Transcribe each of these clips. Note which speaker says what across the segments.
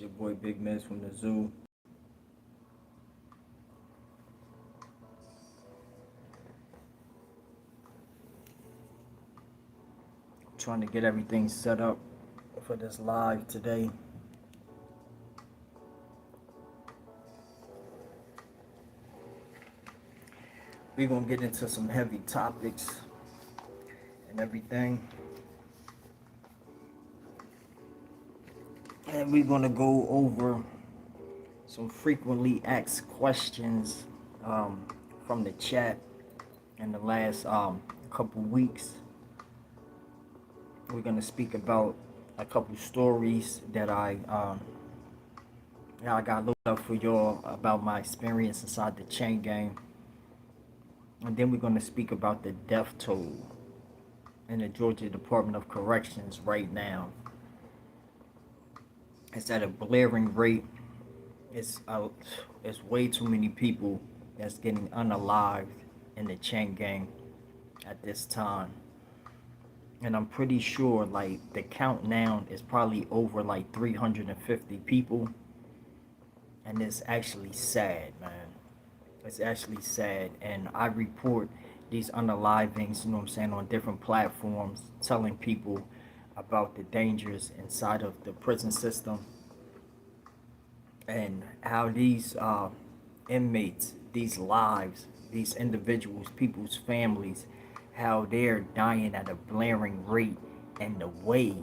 Speaker 1: your boy Big Miz from the zoo. Trying to get everything set up for this live today. We're gonna get into some heavy topics and everything. And we're gonna go over some frequently asked questions from the chat in the last couple weeks. We're gonna speak about a couple stories that I got looked up for y'all about my experience inside the chain gang, and then we're gonna speak about the death toll in the Georgia Department of Corrections right now. It's at a blaring rate. It's way too many people that's getting unalived in the chain gang at this time. And I'm pretty sure like the count now is probably over like 350 people. And it's actually sad, man. It's actually sad. And I report these unalivings, you know what I'm saying, on different platforms, telling people about the dangers inside of the prison system and how these inmates, these lives, these individuals, people's families, how they're dying at a blaring rate, and the way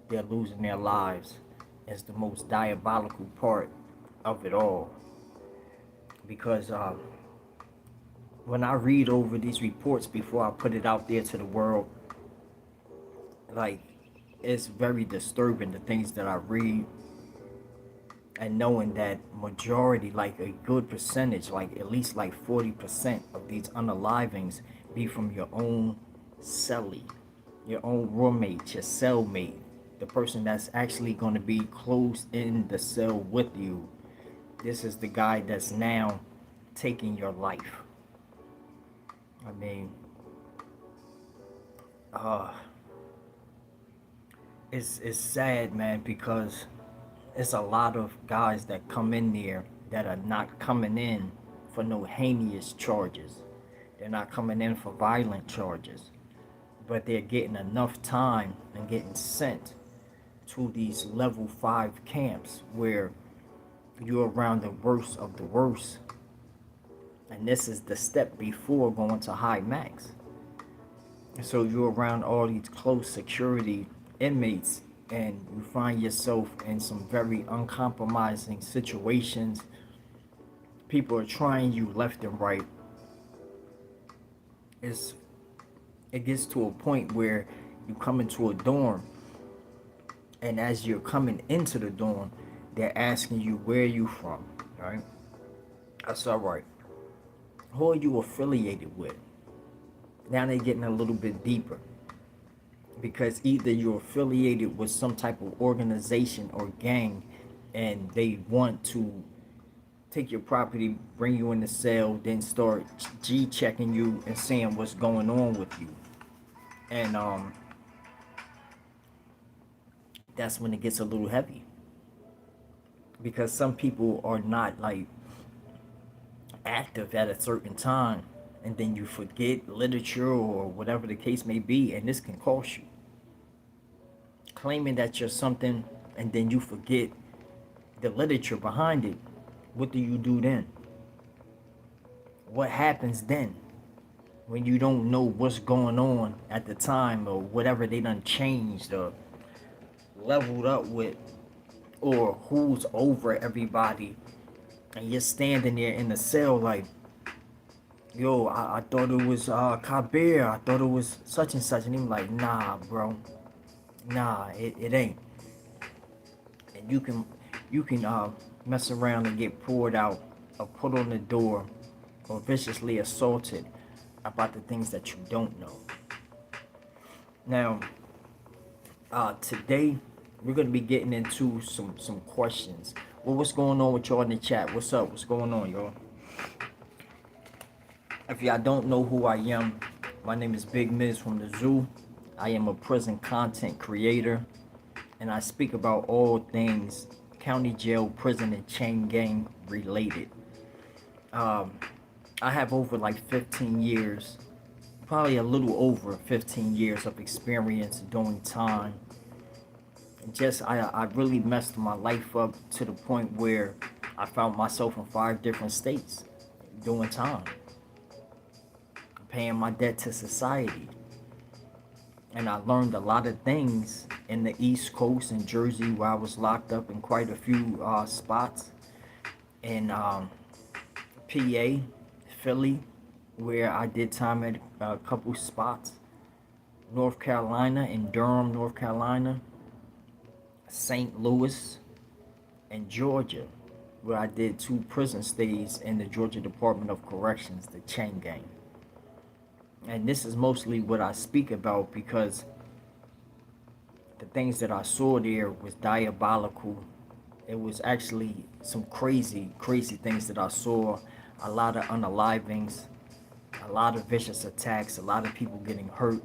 Speaker 1: they're losing their lives is the most diabolical part of it all. Because when I read over these reports before I put it out there to the world, like, it's very disturbing the things that I read, and knowing that majority, like a good percentage, like at least like 40% of these unalivings be from your own cellie, your own roommate, your cellmate, the person that's actually going to be closed in the cell with you. This is the guy that's now taking your life. I mean, it's sad, man, because it's a lot of guys that come in there that are not coming in for no heinous charges. They're not coming in for violent charges, but they're getting enough time and getting sent to these level 5 camps where you're around the worst of the worst. And this is the step before going to high max. So you're around all these close security inmates, and you find yourself in some very uncompromising situations. People are trying you left and right. It gets to a point where you come into a dorm, and as you're coming into the dorm, they're asking you where you from, right? That's all right. Who are you affiliated with? Now they're getting a little bit deeper, because either you're affiliated with some type of organization or gang, and they want to take your property, bring you in the cell, then start G-checking you and seeing what's going on with you. And that's when it gets a little heavy, because some people are not like active at a certain time, and then you forget literature or whatever the case may be, and this can cost you. Claiming that you're something and then you forget the literature behind it, what do you do then? What happens then when you don't know what's going on at the time, or whatever they done changed or leveled up with, or who's over everybody, and you're standing there in the cell like, yo, I thought it was Kabir, I thought it was such and such, and he's like, nah, bro, nah, it ain't. And you can mess around and get poured out or put on the door or viciously assaulted about the things that you don't know. Now, today we're gonna be getting into some questions. Well, what's going on with y'all in the chat? What's up? What's going on, y'all? If y'all don't know who I am, my name is Big Miz from the zoo. I am a prison content creator, and I speak about all things county jail, prison, and chain gang related. Um, I have over like 15 years, probably a little over 15 years of experience doing time. Just I really messed my life up to the point where I found myself in 5 different states doing time, paying my debt to society. And I learned a lot of things in the East Coast in Jersey, where I was locked up in quite a few spots, in PA, Philly, where I did time at a couple spots, North Carolina, in Durham, North Carolina, St. Louis, and Georgia, where I did 2 prison stays in the Georgia Department of Corrections, the chain gang. And this is mostly what I speak about because the things that I saw there was diabolical. It was actually some crazy, crazy things that I saw. A lot of unalivings, a lot of vicious attacks, a lot of people getting hurt.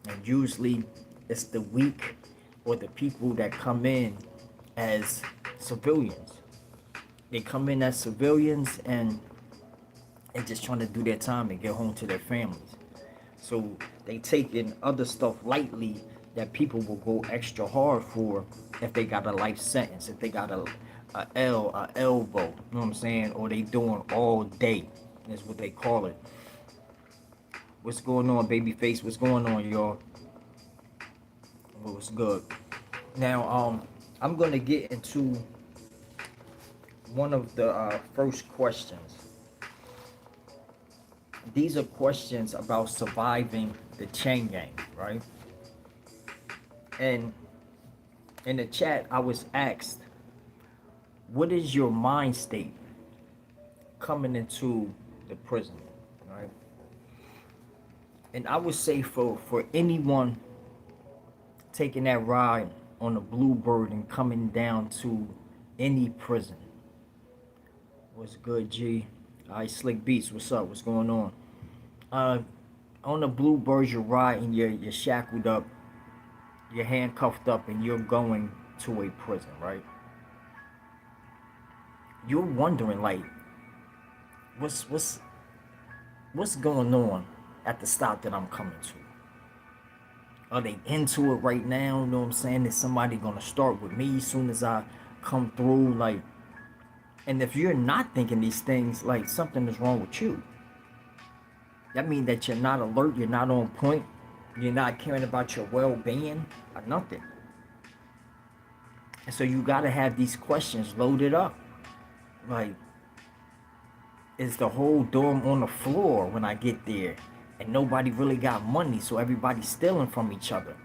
Speaker 1: And usually it's the weak or the people that come in as civilians. They come in as civilians and they're just trying to do their time and get home to their families. So they taking other stuff lightly that people will go extra hard for if they got a life sentence, if they got a elbow, you know what I'm saying? Or they doing all day, is what they call it. What's going on, babyface? What's going on, y'all? What's good? Now, I'm gonna get into one of the first questions. These are questions about surviving the chain gang, right? And in the chat, I was asked, what is your mind state coming into the prison, right? And I would say for anyone taking that ride on a bluebird and coming down to any prison, what's good, G? Alright, Slick Beats, what's up? What's going on? On the bluebird, you're riding, you're shackled up, you're handcuffed up, and you're going to a prison, right? You're wondering, like, what's going on at the stop that I'm coming to? Are they into it right now? You know what I'm saying? Is somebody gonna start with me as soon as I come through? Like, and if you're not thinking these things, like, something is wrong with you. That means that you're not alert, you're not on point, you're not caring about your well-being or nothing. And so you gotta have these questions loaded up. Like, is the whole dorm on the floor when I get there? And nobody really got money, so everybody's stealing from each other.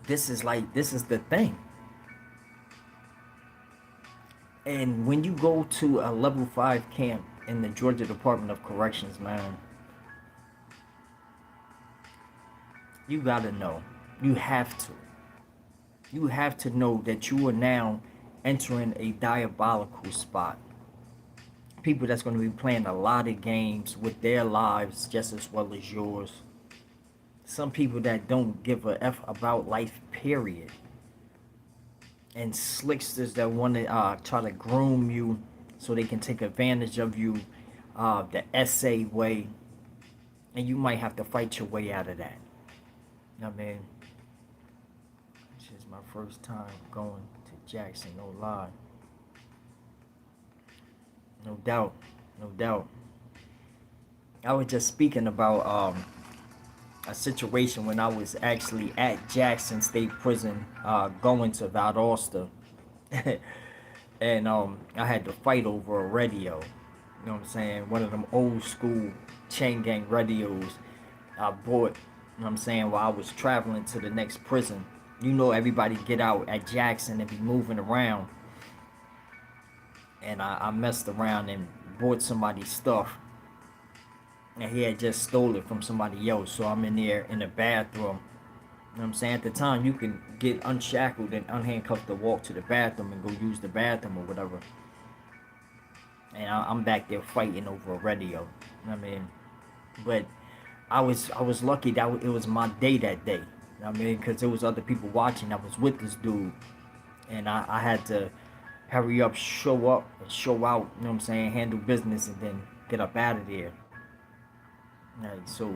Speaker 1: This is the thing. And when you go to a level 5 camp in the Georgia Department of Corrections, man, you gotta know. You have to. You have to know that you are now entering a diabolical spot. People that's going to be playing a lot of games with their lives just as well as yours. Some people that don't give a F about life, period. And slicksters that want to try to groom you so they can take advantage of you the essay way. And you might have to fight your way out of that. You know what I mean? This is my first time going to Jackson, no lie. No doubt, no doubt. I was just speaking about a situation when I was actually at Jackson State Prison, going to Valdosta, and I had to fight over a radio. You know what I'm saying? One of them old school chain gang radios I bought. You know what I'm saying? While I was traveling to the next prison. You know, everybody get out at Jackson and be moving around. And I messed around and bought somebody's stuff, and he had just stole it from somebody else. So I'm in there in the bathroom. You know what I'm saying? At the time, you can get unshackled and unhandcuffed to walk to the bathroom and go use the bathroom or whatever. And I'm back there fighting over a radio. You know what I mean? But I was lucky that it was my day that day. You know I mean, because there was other people watching. I was with this dude, and I had to hurry up, and show out. You know what I'm saying? Handle business, and then get up out of there. Right. So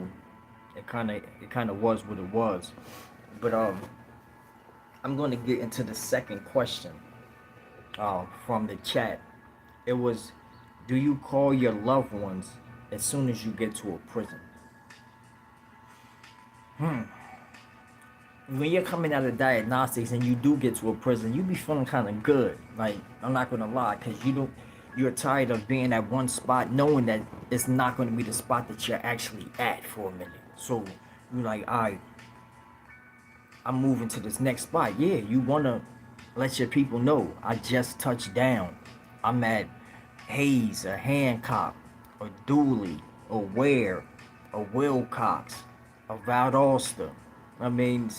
Speaker 1: it kind of was what it was. But I'm going to get into the second question from the chat. It was, do you call your loved ones as soon as you get to a prison? Hmm. When you're coming out of diagnostics and you do get to a prison, you be feeling kind of good. Like, I'm not gonna lie, because you're tired of being at one spot, knowing that it's not gonna be the spot that you're actually at for a minute. So you're like, all right, I'm moving to this next spot. Yeah, you wanna let your people know I just touched down. I'm at Hayes or Hancock or Dooley or Ware or Wilcox or Valdosta. I mean,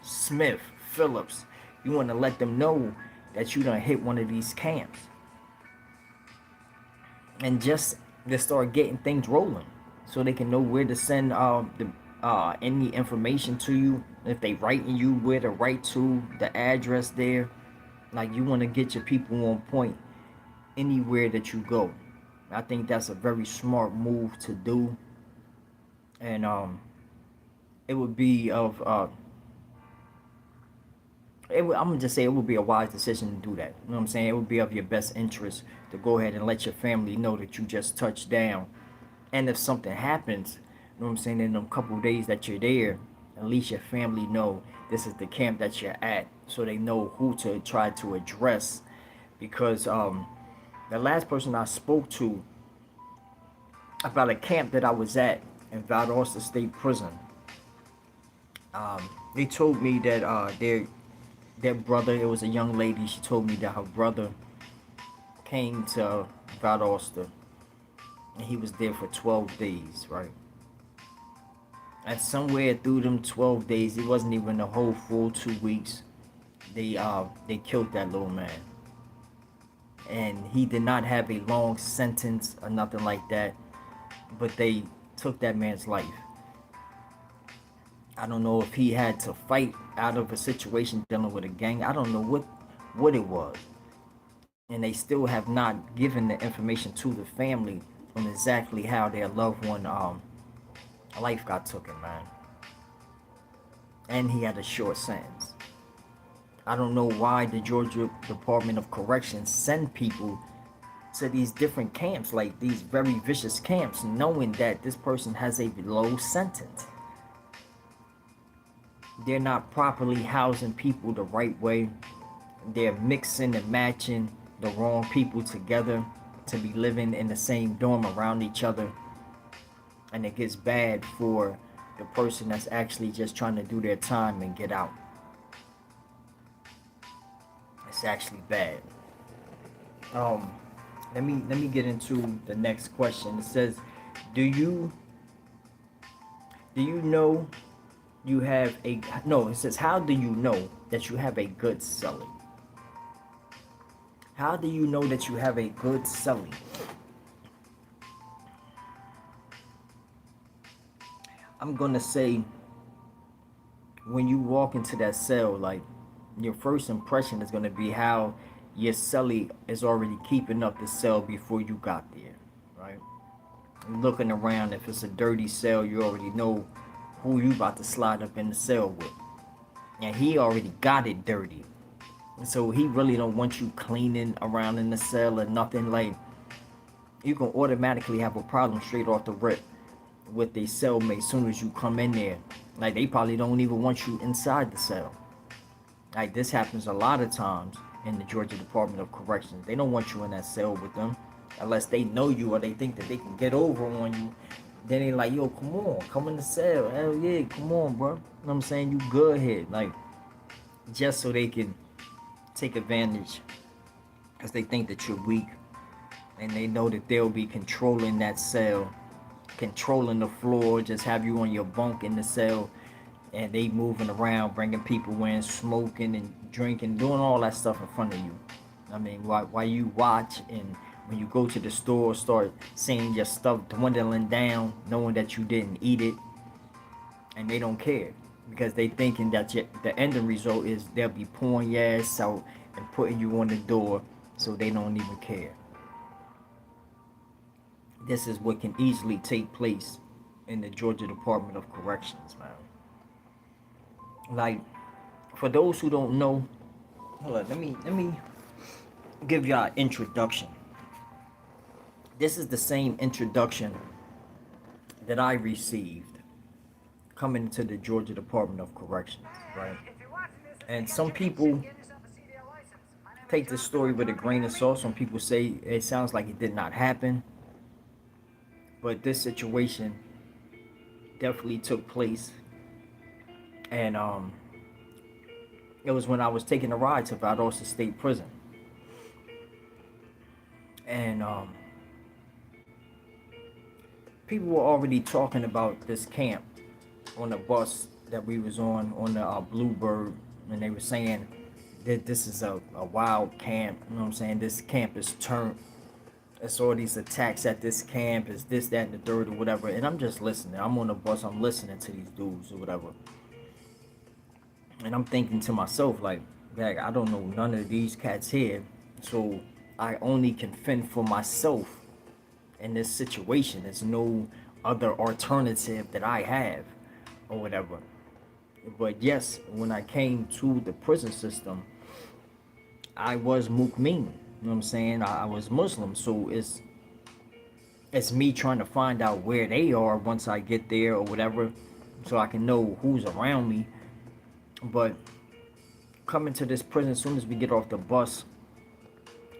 Speaker 1: Smith, Phillips. You want to let them know that you done hit one of these camps, and just start getting things rolling, so they can know where to send the any information to you. If they writing you where to write to, the address there. Like, you want to get your people on point anywhere that you go. I think that's a very smart move to do, and it would be of I'm gonna just say it would be a wise decision to do that. You know what I'm saying? It would be of your best interest to go ahead and let your family know that you just touched down. And if something happens, you know what I'm saying, in a couple of days that you're there, at least your family know this is the camp that you're at, so they know who to try to address. Because the last person I spoke to about a camp that I was at in Valdosta State Prison, they told me that their brother, it was a young lady, she told me that her brother came to Valdosta and he was there for 12 days, right? And somewhere through them 12 days, it wasn't even a whole full 2 weeks, they killed that little man. And he did not have a long sentence or nothing like that, but they took that man's life. I don't know if he had to fight out of a situation dealing with a gang. I don't know what it was. And they still have not given the information to the family on exactly how their loved one life got taken, man. And he had a short sentence. I don't know why the Georgia Department of Corrections send people to these different camps, like these very vicious camps, knowing that this person has a low sentence. They're not properly housing people the right way. They're mixing and matching the wrong people together to be living in the same dorm around each other. And it gets bad for the person that's actually just trying to do their time and get out. It's actually bad. Um, let me get into the next question. It says, do you know you have a no? It says, how do you know that you have a good cellie? How do you know that you have a good cellie? I'm gonna say, when you walk into that cell, like, your first impression is gonna be how your cellie is already keeping up the cell before you got there, right? Looking around, if it's a dirty cell, you already know who you about to slide up in the cell with, and he already got it dirty, so he really don't want you cleaning around in the cell or nothing. Like, you can automatically have a problem straight off the rip with a cellmate as soon as you come in there. Like, they probably don't even want you inside the cell. Like, this happens a lot of times in the Georgia Department of Corrections. They don't want you in that cell with them unless they know you or they think that they can get over on you. Then they like, yo, come on, come in the cell. Hell yeah, come on, bro. You know what I'm saying? You good here. Like, just so they can take advantage because they think that you're weak, and they know that they'll be controlling that cell, controlling the floor, just have you on your bunk in the cell, and they moving around, bringing people in, smoking and drinking, doing all that stuff in front of you. I mean, while you watch, and when you go to the store, start seeing your stuff dwindling down, knowing that you didn't eat it, and they don't care. because they thinking that the ending result is they'll be pouring your ass out and putting you on the door, so they don't even care. This is what can easily take place in the Georgia Department of Corrections, man. Like, for those who don't know, hold on, let me give y'all an introduction. This is the same introduction that I received coming to the Georgia Department of Corrections, right? And some people take this story with a grain of salt. Some people say it sounds like it did not happen, but this situation definitely took place. And it was when I was taking a ride to Valdosta State Prison. And people were already talking about this camp on the bus that we was on the Bluebird, and they were saying that this is a wild camp. You know what I'm saying? This camp is turned. It's all these attacks at this camp. Is this, that, and the third, or whatever. And I'm just listening. I'm on the bus. I'm listening to these dudes or whatever. And I'm thinking to myself, like, I don't know none of these cats here, so I only can fend for myself in this situation. There's no other alternative that I have or whatever. But yes, when I came to the prison system, I was Mukmin. You know what I'm saying? I was Muslim, so it's me trying to find out where they are once I get there or whatever, so I can know who's around me. But coming to this prison, as soon as we get off the bus,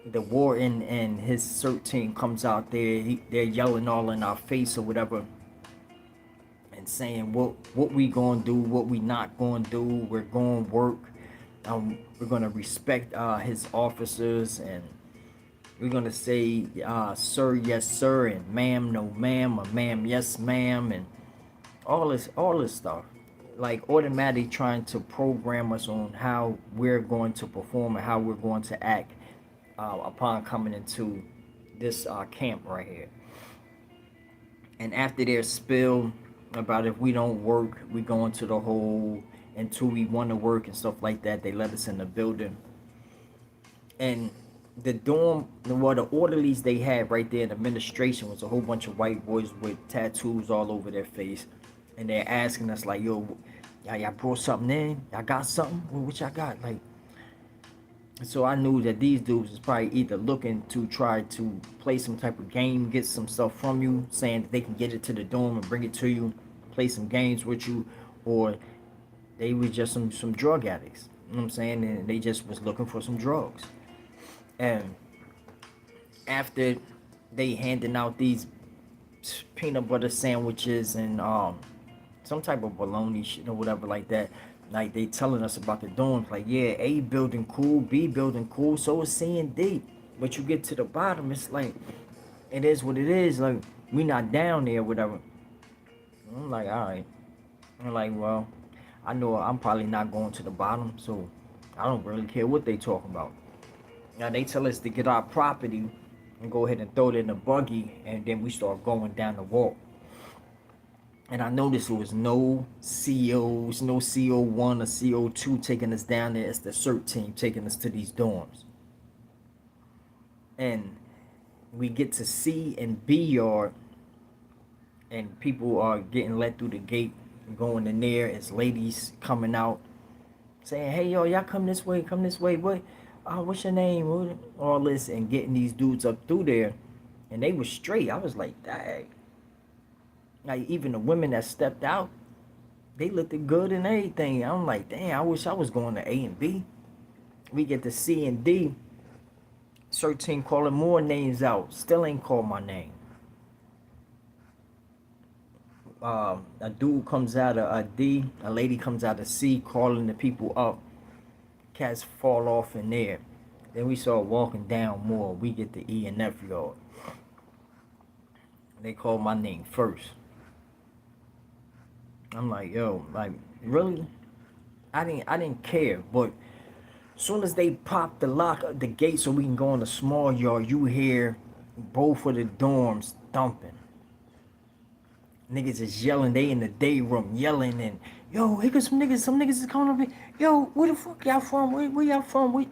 Speaker 1: the warden and his CERT team comes out there. They're yelling all in our face or whatever, and saying what we gonna do, what we not gonna do. We're gonna work. We're gonna respect his officers, and we're gonna say sir, yes sir, and ma'am, no ma'am, or ma'am, yes ma'am, and all this stuff. Like automatically trying to program us on how we're going to perform and how we're going to act upon coming into this camp right here. And after their spill about if we don't work, we go into the hole until we want to work and stuff like that, they let us in the building. And the dorm, well, the orderlies they had right there in administration was a whole bunch of white boys with tattoos all over their face. And they're asking us like, yo, y'all brought something in? Y'all got something? What y'all got? Like, so I knew that these dudes was probably either looking to try to play some type of game, get some stuff from you, saying that they can get it to the dorm and bring it to you, play some games with you, or they were just some drug addicts. You know what I'm saying? And they just was looking for some drugs. And after they handing out these peanut butter sandwiches and some type of bologna shit or whatever like that, like they telling us about the dorms, like, yeah, A building cool, B building cool, so is C and D. But you get to the bottom, it's like, it is what it is. Like, we not down there, whatever. I'm like, all right. I'm like, well, I know I'm probably not going to the bottom, so I don't really care what they talking about. Now they tell us to get our property and go ahead and throw it in the buggy, and then we start going down the walk. And I noticed there was no COs, no CO1 or CO2 taking us down there. It's the CERT team taking us to these dorms. And we get to C and B yard, and people are getting let through the gate, going in there. It's ladies coming out, saying, hey, y'all come this way, what? What's your name? All this, and getting these dudes up through there. And they were straight. I was like, dang. Like, even the women that stepped out, they looked good and everything. I'm like, damn, I wish I was going to A and B. We get to C and D. CERT team calling more names out. Still ain't called my name. A dude comes out of a D. A lady comes out of C, calling the people up. Cats fall off in there. Then we start walking down more. We get to E and F yard. They call my name first. I'm like, yo, like, really? I didn't care, but as soon as they pop the lock of the gate so we can go in the small yard, you hear both of the dorms thumping. Niggas is yelling, they in the day room yelling and Yo, here goes some niggas is coming up here. Yo, where the fuck y'all from? Where y'all from?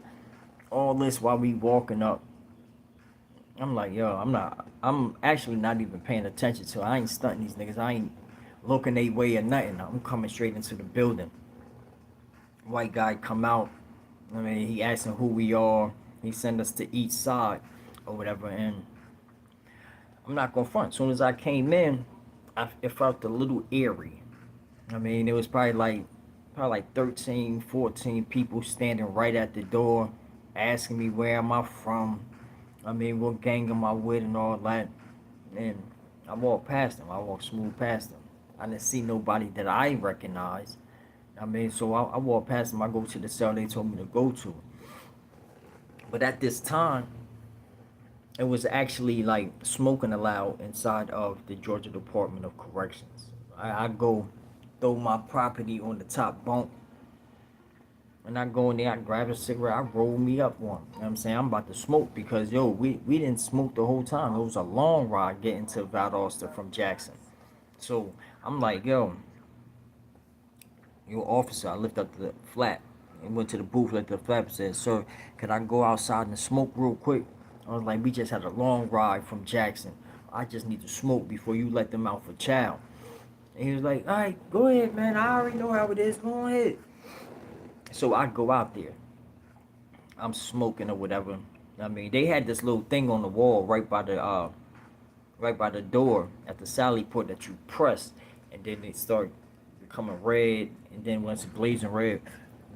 Speaker 1: All this while we walking up. I'm like, yo, I'm actually not even paying attention to it. I ain't stunting these niggas. I ain't looking their way or nothing. I'm coming straight into the building. White guy come out. I mean, he asking who we are. He send us to each side or whatever. And I'm not gonna front. As soon as I came in, it felt a little eerie. I mean, it was probably like 13, 14 people standing right at the door, asking me where am I from. I mean, what gang am I with and all that. And I walked past them. I walked smooth past them. I didn't see nobody that I recognized. I mean, so I walked past them. I go to the cell they told me to go to. But at this time, it was actually like smoking allowed inside of the Georgia Department of Corrections. I go throw my property on the top bunk, and I go in there, I grab a cigarette, I roll me up one. You know what I'm saying? I'm about to smoke because, yo, we didn't smoke the whole time. It was a long ride getting to Valdosta from Jackson. So I'm like, yo, officer, I lift up the flap and went to the booth, lifted the flap and said, sir, could I go outside and smoke real quick? I was like, we just had a long ride from Jackson. I just need to smoke before you let them out for chow. And he was like, all right, go ahead, man. I already know how it is. Go ahead. So I go out there. I'm smoking or whatever. I mean, they had this little thing on the wall right by the door at the sally port that you press, and then it start becoming red, and then once it's blazing red,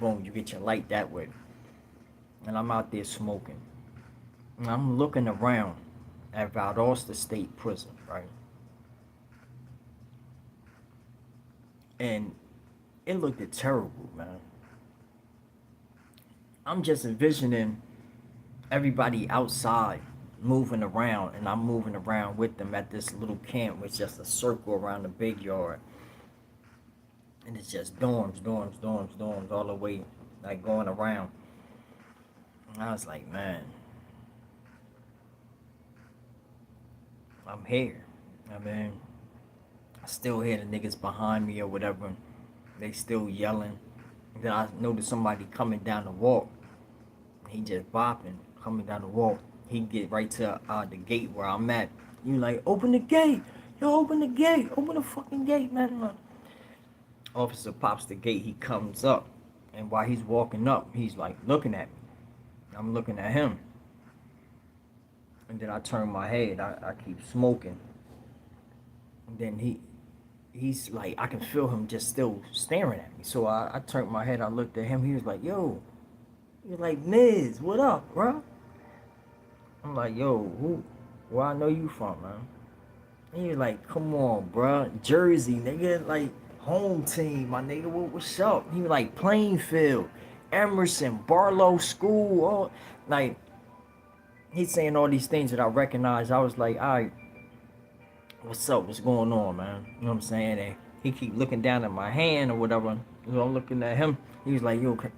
Speaker 1: boom, you get your light that way. And I'm out there smoking. And I'm looking around at Valdosta State Prison, right? And it looked terrible, man. I'm just envisioning everybody outside moving around, and I'm moving around with them at this little camp with just a circle around the big yard. And it's just dorms all the way, like going around. And I was like, man, I'm here. I mean, I still hear the niggas behind me or whatever. They still yelling. And then I noticed somebody coming down the walk. He just bopping, coming down the walk. He get right to the gate where I'm at. You like, open the gate. Yo, open the gate. Open the fucking gate, man. Officer pops the gate. He comes up. And while he's walking up, he's like looking at me. I'm looking at him. And then I turn my head. I keep smoking. And then he's like, I can feel him just still staring at me. So I turned my head. I looked at him. He was like, yo. He was like, Miz, what up, bro? I'm like, yo, where I know you from, man? And he was like, come on, bro. Jersey, nigga. Like, home team, my nigga. What's up? He was like, Plainfield, Emerson, Barlow School. All, like, he's saying all these things that I recognize. I was like, all right, what's up? What's going on, man? You know what I'm saying? And he keep looking down at my hand or whatever. So I'm looking at him. He was like, yo, can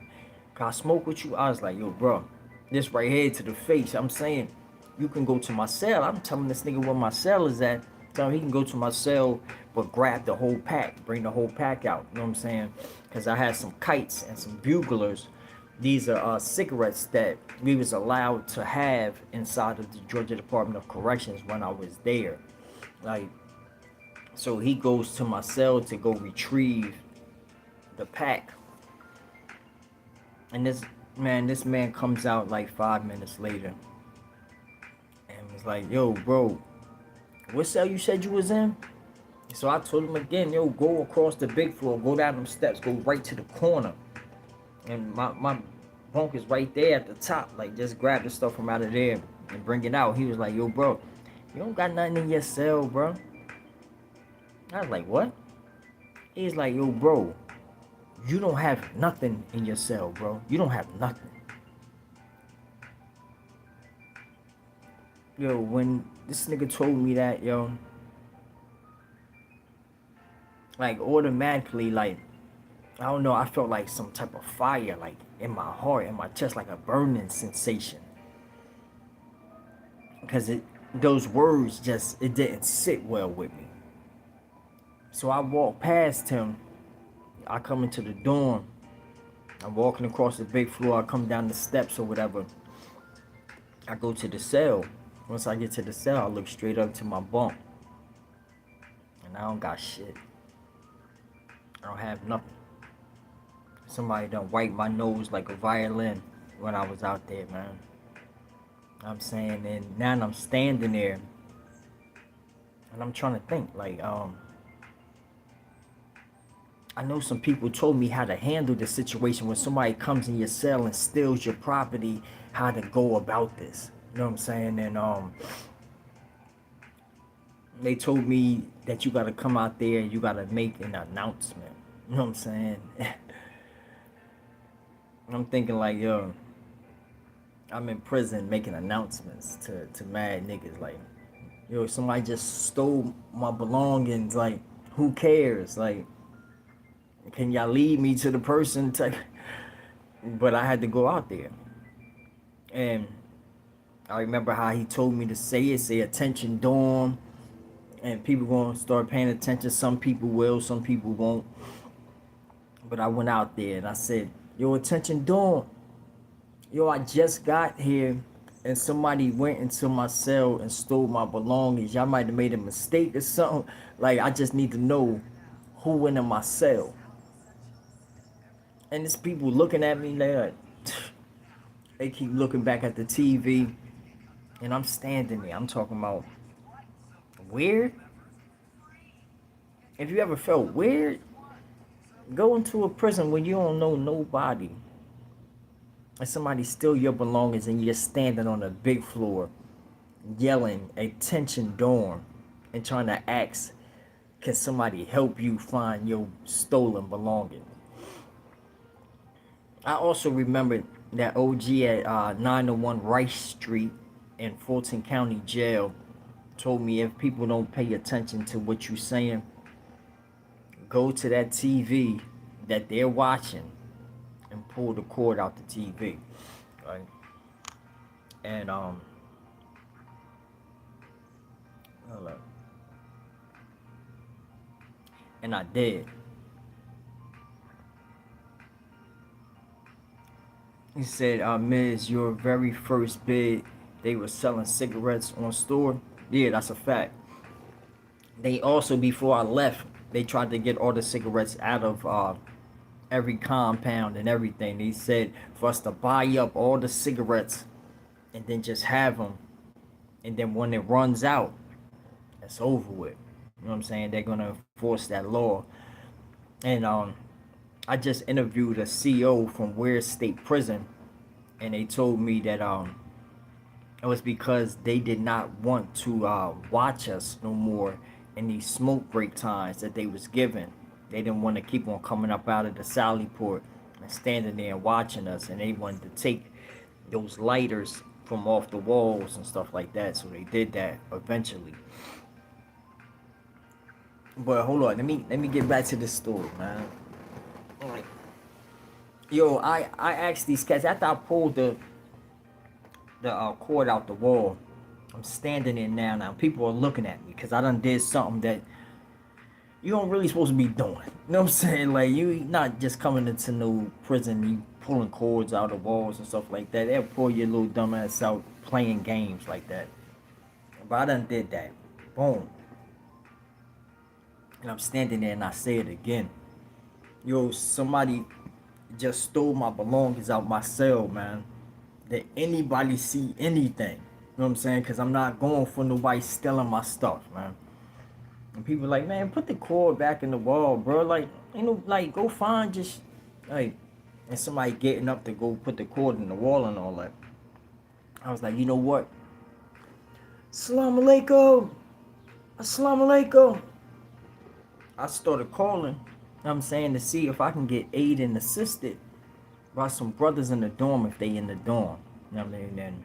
Speaker 1: I smoke with you? I was like, yo, bro, this right here to the face. I'm saying, you can go to my cell. I'm telling this nigga where my cell is at. Tell him he can go to my cell, but grab the whole pack. Bring the whole pack out. You know what I'm saying? Because I had some kites and some buglers. These are cigarettes that we was allowed to have inside of the Georgia Department of Corrections when I was there. Like, so he goes to my cell to go retrieve the pack. And this man comes out like 5 minutes later and was like, yo, bro, what cell you said you was in? So I told him again, yo, go across the big floor, go down them steps, go right to the corner. And my bunk is right there at the top. Like, just grab the stuff from out of there and bring it out. He was like, yo, bro, you don't got nothing in your cell, bro. I was like, what? He's like, yo, bro, you don't have nothing in your cell, bro. You don't have nothing. Yo, when this nigga told me that, yo, like, automatically, like, I don't know, I felt like some type of fire, like, in my heart, in my chest, like a burning sensation. Because those words just, it didn't sit well with me. So I walked past him, I come into the dorm. I'm walking across the big floor. I come down the steps or whatever. I go to the cell. Once I get to the cell, I look straight up to my bunk. And I don't got shit. I don't have nothing. Somebody done wiped my nose like a violin when I was out there, man. I'm saying, and now I'm standing there and I'm trying to think, like, I know some people told me how to handle the situation when somebody comes in your cell and steals your property, how to go about this. You know what I'm saying? And they told me that you gotta come out there and you gotta make an announcement. You know what I'm saying? I'm thinking like, yo, I'm in prison making announcements to mad niggas like, yo, somebody just stole my belongings, like, who cares? Like, can y'all lead me to the person? But I had to go out there. And I remember how he told me to say attention dorm. And people gonna start paying attention. Some people will, some people won't. But I went out there and I said, yo, attention dorm. Yo, I just got here and somebody went into my cell and stole my belongings. Y'all might have made a mistake or something. Like, I just need to know who went in my cell. And there's people looking at me like, they keep looking back at the TV. And I'm standing there. I'm talking about weird. If you ever felt weird, go into a prison where you don't know nobody. And somebody steal your belongings and you're standing on a big floor yelling attention dorm and trying to ask, can somebody help you find your stolen belongings? I also remember that OG at 901 Rice Street in Fulton County Jail told me if people don't pay attention to what you're saying, go to that TV that they're watching and pull the cord out the TV, right? And hold up. And I did. He said, Miz, your very first bid, they were selling cigarettes on store. Yeah, that's a fact. They also, before I left, they tried to get all the cigarettes out of every compound and everything. They said for us to buy up all the cigarettes and then just have them. And then when it runs out, it's over with. You know what I'm saying? They're going to enforce that law. And I just interviewed a CO from Weir State Prison, and they told me that it was because they did not want to watch us no more in these smoke break times that they was given. They didn't want to keep on coming up out of the Sally Port and standing there and watching us, and they wanted to take those lighters from off the walls and stuff like that. So they did that eventually. But hold on, let me get back to this story, man. Alright. Yo, I asked these cats after I pulled the cord out the wall. I'm standing there now. People are looking at me because I done did something that you don't really supposed to be doing. You know what I'm saying? Like, you not just coming into no prison, you pulling cords out of walls and stuff like that. They'll pull your little dumb ass out playing games like that. But I done did that. Boom. And I'm standing there and I say it again. Yo, somebody just stole my belongings out my cell, man. Did anybody see anything? You know what I'm saying? Because I'm not going for nobody stealing my stuff, man. And people like, man, put the cord back in the wall, bro. Like, you know, like, go find just, like, and somebody getting up to go put the cord in the wall and all that. I was like, you know what? Assalamu alaikum. Assalamu alaikum. I started calling, I'm saying, to see if I can get aid and assisted by some brothers in the dorm if they in the dorm. You know what I mean? And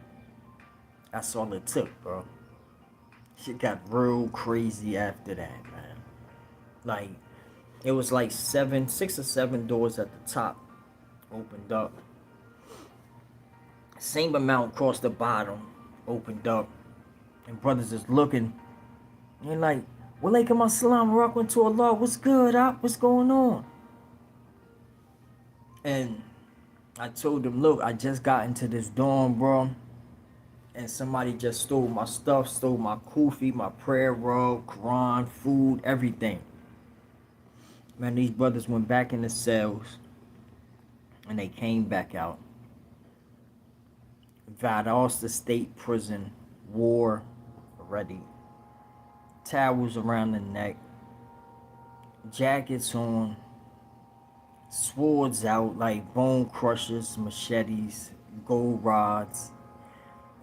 Speaker 1: that's all it took, bro. Shit got real crazy after that, man. Like, it was like 6 or 7 doors at the top opened up. Same amount across the bottom opened up. And brothers is looking. And like, Walaikum assalam, rockin' to Allah. What's good, Op? What's going on? And I told them, look, I just got into this dorm, bro, and somebody just stole my stuff, stole my kufi, my prayer rug, Quran, food, everything. Man, these brothers went back in the cells and they came back out. Valdosta State Prison, war ready. Towels around the neck, jackets on, swords out like bone crushers, machetes, gold rods,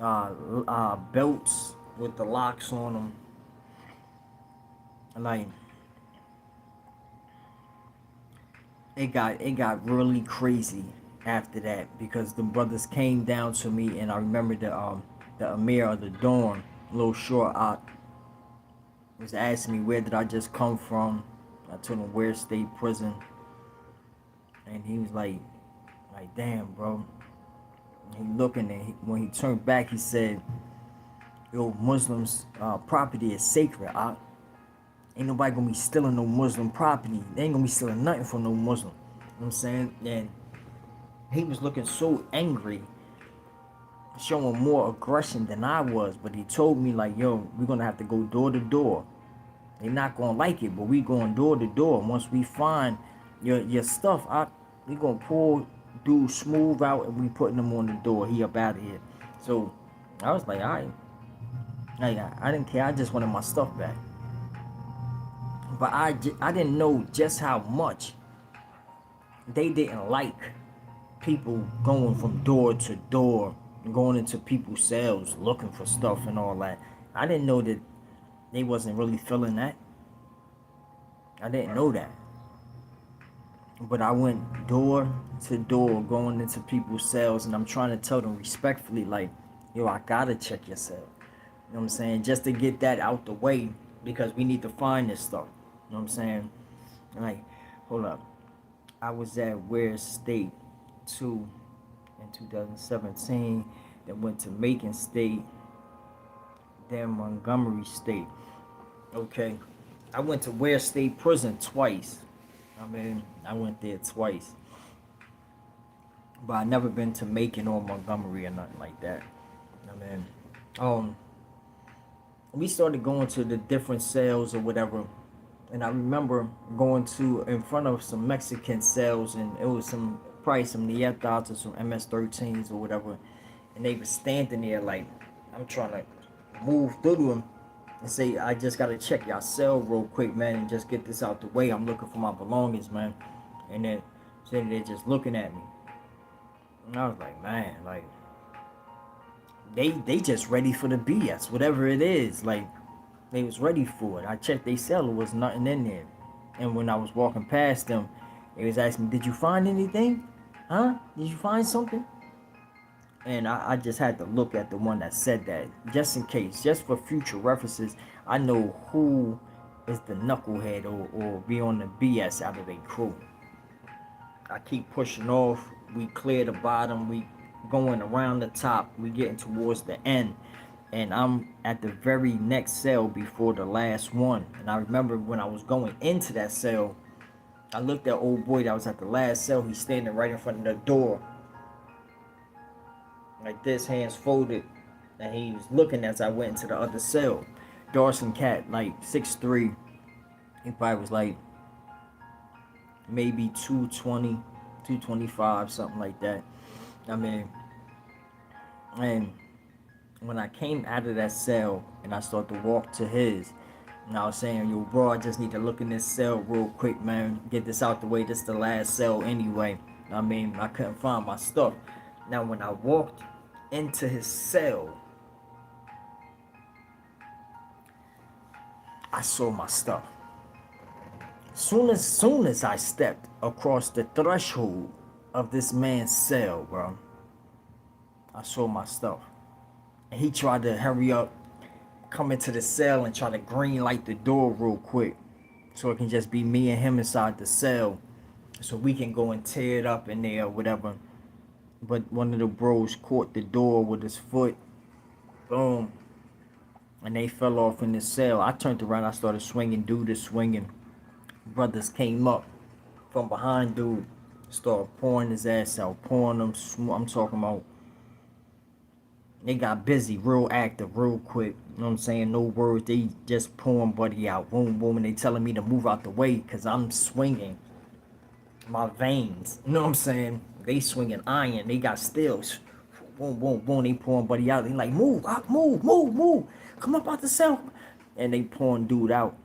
Speaker 1: belts with the locks on them. Like it got really crazy after that because the brothers came down to me and I remember the Amir of the dorm, little short was asking me where did I just come from. I told him where state prison, and he was like damn, bro. And he looking, and when he turned back, he said, "Yo, Muslims' property is sacred. Ain't nobody gonna be stealing no Muslim property. They ain't gonna be stealing nothing from no Muslim." You know what I'm saying? And he was looking so angry, showing more aggression than I was. But he told me like, "Yo, we're gonna have to go door to door. They not gonna like it, but we going door to door. Once we find your stuff, we gonna pull dude smooth out and we putting them on the door. He up out of here." So I was like, I didn't care. I just wanted my stuff back. But I didn't know just how much they didn't like people going from door to door and going into people's cells looking for stuff and all that. I didn't know that they wasn't really feeling that. I didn't know that. But I went door to door going into people's cells and I'm trying to tell them respectfully, like, yo, I gotta check your cell. You know what I'm saying? Just to get that out the way because we need to find this stuff. You know what I'm saying? Like, hold up. I was at Ware State 2 in 2017, then went to Macon State, then Montgomery State. Okay. I went to Ware State Prison twice. I mean, I went there twice. But I never been to Macon or Montgomery or nothing like that. I mean, um, we started going to the different cells or whatever. And I remember going to in front of some Mexican cells, and it was probably some Nietas or some MS-13s or whatever, and they were standing there like I'm trying to move through them and say, I just gotta check y'all cell real quick, man, and just get this out the way. I'm looking for my belongings, man. And then sitting there just looking at me, and I was like, man, like they just ready for the BS, whatever it is, like. They was ready for it. I checked they cell, there was nothing in there. And when I was walking past them, they was asking me, did you find anything? Huh? Did you find something? And I just had to look at the one that said that, just in case, just for future references. I know who is the knucklehead or be on the BS out of their crew. I keep pushing off. We clear the bottom. We going around the top. We getting towards the end. And I'm at the very next cell before the last one. And I remember when I was going into that cell, I looked at old boy that was at the last cell. He's standing right in front of the door, like this, hands folded, and he was looking as I went into the other cell. Dawson cat, like 6'3". He probably was like maybe 220, 225, something like that. I mean, and when I came out of that cell and I started to walk to his, and I was saying, yo, bro, I just need to look in this cell real quick, man. Get this out the way. This is the last cell anyway. I mean, I couldn't find my stuff. Now, when I walked into his cell, I saw my stuff. Soon as I stepped across the threshold of this man's cell, bro, I saw my stuff. And he tried to hurry up, come into the cell and try to green light the door real quick so it can just be me and him inside the cell so we can go and tear it up in there or whatever. But one of the bros caught the door with his foot. Boom. And they fell off in the cell. I turned around. I started swinging. Dude is swinging. Brothers came up from behind dude. Start pouring his ass out, pouring them. I'm talking about they got busy, real active, real quick. You know what I'm saying? No words. They just pouring Buddy out. Boom, boom. And they telling me to move out the way because I'm swinging my veins. You know what I'm saying? They swinging iron. They got stills. Boom, boom, boom. They pouring Buddy out. They like, move, move, move, move. Come up out the cell. And they pouring dude out.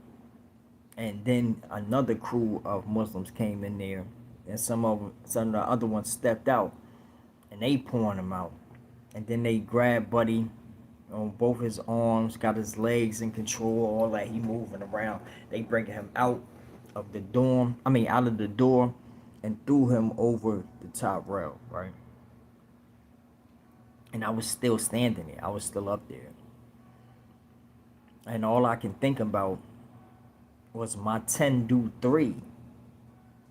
Speaker 1: And then another crew of Muslims came in there. And some of the other ones stepped out. And they pouring him out. And then they grabbed Buddy on both his arms, got his legs in control, all that. He moving around. They bringing him out of the dorm. Out of the door, and threw him over the top rail, right? And I was still standing there. I was still up there. And all I can think about was my 10 do 3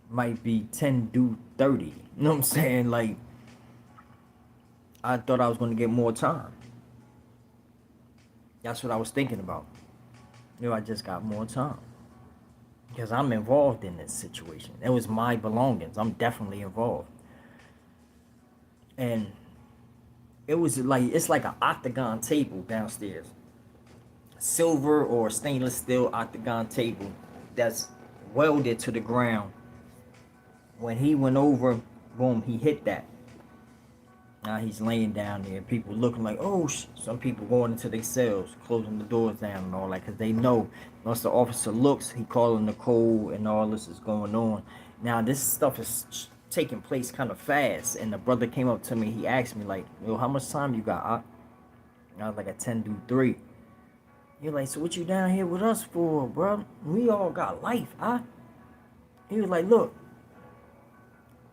Speaker 1: might be 10 do 30. You know what I'm saying? Like, I thought I was going to get more time. That's what I was thinking about. I just got more time. Because I'm involved in this situation. It was my belongings. I'm definitely involved. And it was like, it's like an octagon table downstairs. Silver or stainless steel octagon table that's welded to the ground. When he went over, boom, he hit that. Now he's laying down there. People looking like, oh, some people going into their cells, closing the doors down and all that, because they know once the officer looks, he calling the code and all this is going on. Now this stuff is taking place kind of fast, and the brother came up to me. He asked me like, yo, how much time you got? And I was like, a 10 do 3. You're like, so what you down here with us for, bro? We all got life, He was like, look,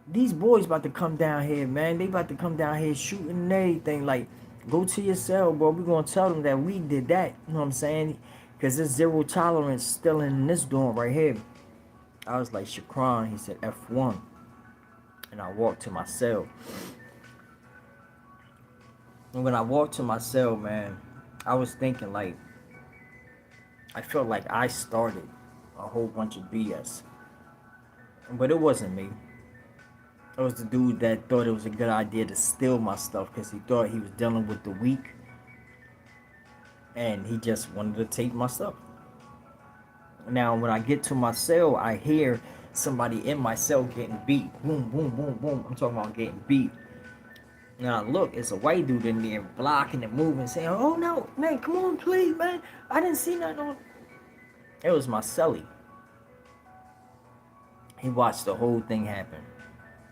Speaker 1: these boys about to come down here, man. They about to come down here shooting and everything. Like, go to your cell, bro. We're going to tell them that we did that. You know what I'm saying? Because there's zero tolerance still in this dorm right here. I was like, Shakran. He said, F1. And I walked to my cell. And when I walked to my cell, man, I was thinking, like, I felt like I started a whole bunch of BS. But it wasn't me. It was the dude that thought it was a good idea to steal my stuff because he thought he was dealing with the weak. And he just wanted to take my stuff. Now, when I get to my cell, I hear somebody in my cell getting beat. Boom, boom, boom, boom. I'm talking about getting beat. Now, look, it's a white dude in there blocking and moving, saying, oh, no, man, come on, please, man. I didn't see nothing on. It was my cellie. He watched the whole thing happen.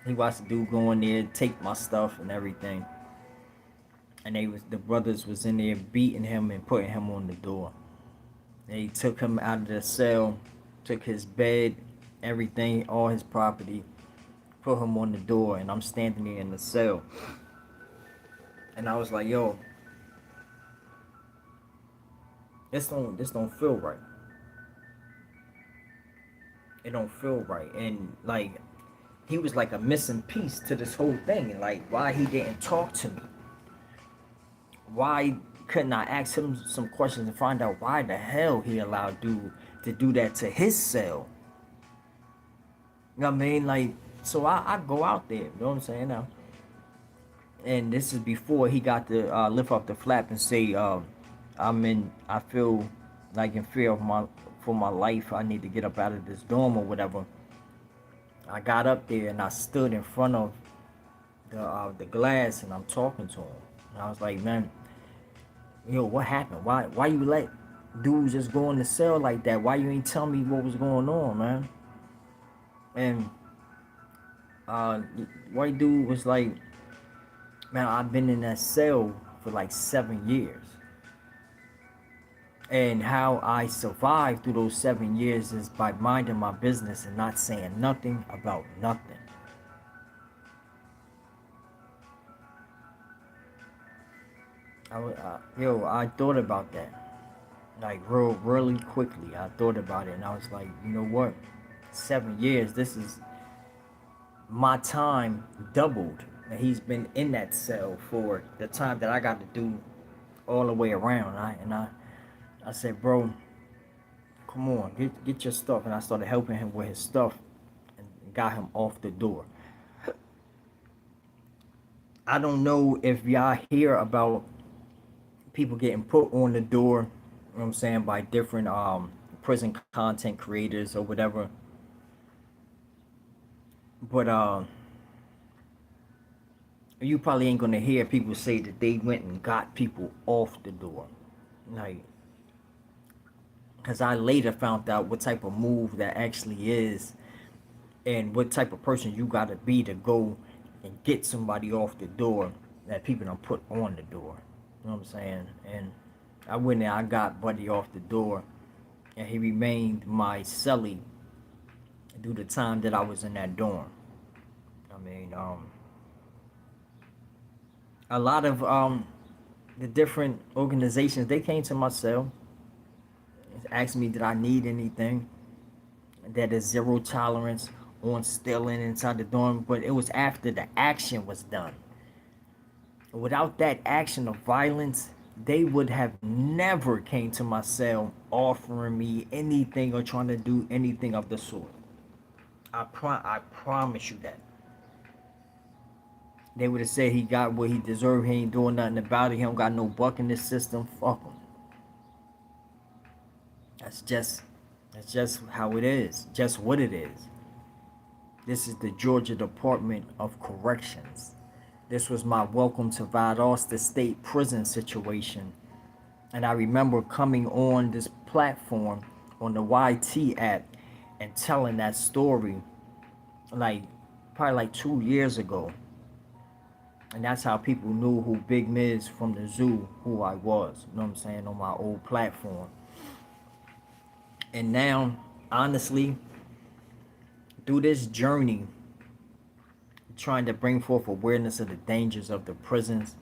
Speaker 1: He watched the dude go in there, take my stuff and everything. And the brothers was in there beating him and putting him on the door. They took him out of the cell, took his bed, everything, all his property, put him on the door, and I'm standing there in the cell. And I was like, yo, this don't feel right. It don't feel right. And like, he was like a missing piece to this whole thing. And like, why he didn't talk to me? Why couldn't I ask him some questions and find out why the hell he allowed dude to do that to his cell? You know what I mean? Like, so I go out there, you know what I'm saying now? And this is before he got to lift up the flap and say, I feel like in fear for my life. I need to get up out of this dorm or whatever. I got up there and I stood in front of the glass and I'm talking to him. And I was like, man, yo, what happened? Why you let dudes just go in the cell like that? Why you ain't tell me what was going on, man? And white dude was like, man, I've been in that cell for like 7 years. And how I survived through those 7 years is by minding my business and not saying nothing about nothing. I thought about that. Like, really quickly. I thought about it and I was like, you know what? 7 years, this is my time doubled. And he's been in that cell for the time that I got to do all the way around. I said, bro, come on, get your stuff. And I started helping him with his stuff and got him off the door. I don't know if y'all hear about people getting put on the door, you know what I'm saying, by different prison content creators or whatever. But you probably ain't gonna hear people say that they went and got people off the door. Like, because I later found out what type of move that actually is and what type of person you gotta be to go and get somebody off the door that people don't put on the door. You know what I'm saying? And I went there, I got Buddy off the door, and he remained my cellie through the time that I was in that dorm. I mean, a lot of the different organizations, they came to my cell, asked me did I need anything. That is zero tolerance on stealing inside the dorm, but it was after the action was done. Without that action of violence, they would have never came to my cell offering me anything or trying to do anything of the sort. I promise you that. They would have said he got what he deserved. He ain't doing nothing about it. He don't got no buck in this system. Fuck him. That's just that's just how it is. Just what it is. This is the Georgia Department of Corrections. This was my welcome to Valdosta State Prison situation. And I remember coming on this platform on the YT app and telling that story like probably like 2 years ago. And that's how people knew who Big Miz from the zoo, who I was, you know what I'm saying, on my old platform. And now, honestly, through this journey, trying to bring forth awareness of the dangers of the prisons,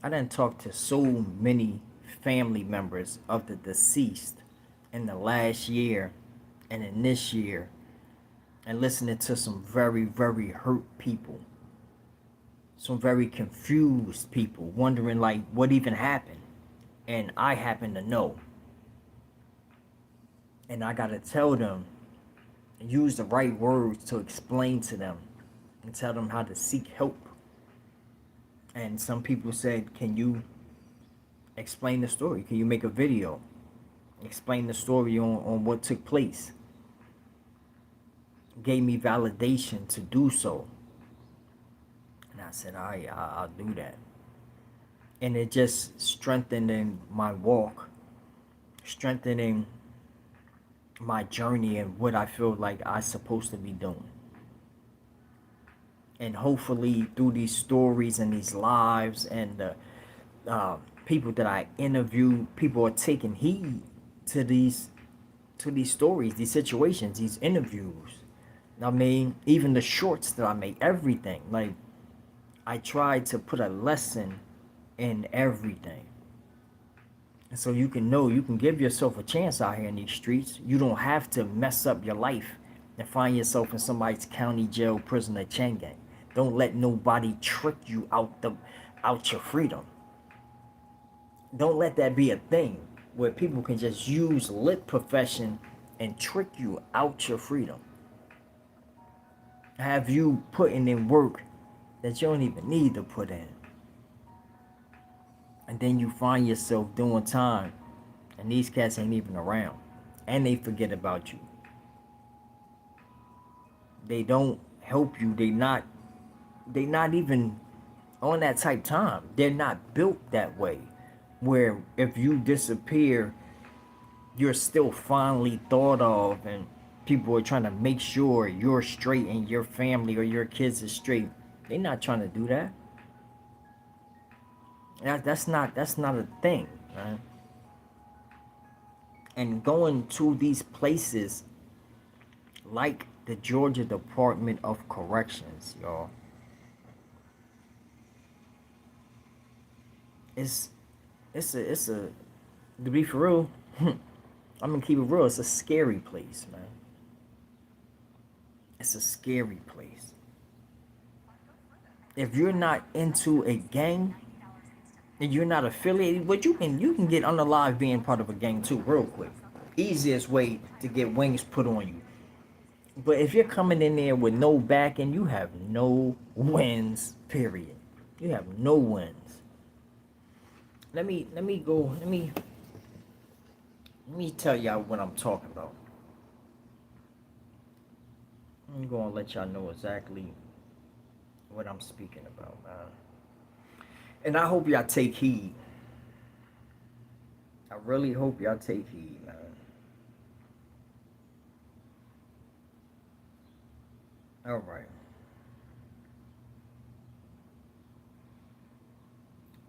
Speaker 1: I done talked to so many family members of the deceased in the last year and in this year, and listening to some very, very hurt people, some very confused people, wondering like what even happened. And I happen to know. And I gotta tell them, use the right words to explain to them and tell them how to seek help. And some people said, can you explain the story? Can you make a video? Explain the story on what took place. Gave me validation to do so. And I said, all right, I'll do that. And it just strengthening my walk, strengthening my journey and what I feel like I'm supposed to be doing. And hopefully through these stories and these lives and the people that I interview, people are taking heed to these stories, these situations, these interviews. I mean, even the shorts that I make, everything. Like, I try to put a lesson in everything. And so you can know, you can give yourself a chance out here in these streets. You don't have to mess up your life and find yourself in somebody's county jail, prison, or chaingang. Don't let nobody trick you out your freedom. Don't let that be a thing where people can just use lit profession and trick you out your freedom. Have you putting in work that you don't even need to put in. And then you find yourself doing time and these cats ain't even around. And they forget about you. They don't help you. They not even on that type time. They're not built that way. Where if you disappear, you're still fondly thought of and people are trying to make sure you're straight and your family or your kids is straight. They're not trying to do that. That's not a thing, right? And going to these places like the Georgia Department of Corrections, y'all, it's a to be for real, I'm gonna keep it real, it's a scary place, man. It's a scary place. If you're not into a gang and you're not affiliated, but you can get unalive being part of a gang too, real quick. Easiest way to get wings put on you. But if you're coming in there with no backing, you have no wins, period. You have no wins. Let me tell y'all what I'm talking about. I'm gonna let y'all know exactly what I'm speaking about, man. And I hope y'all take heed. I really hope y'all take heed, man. All right.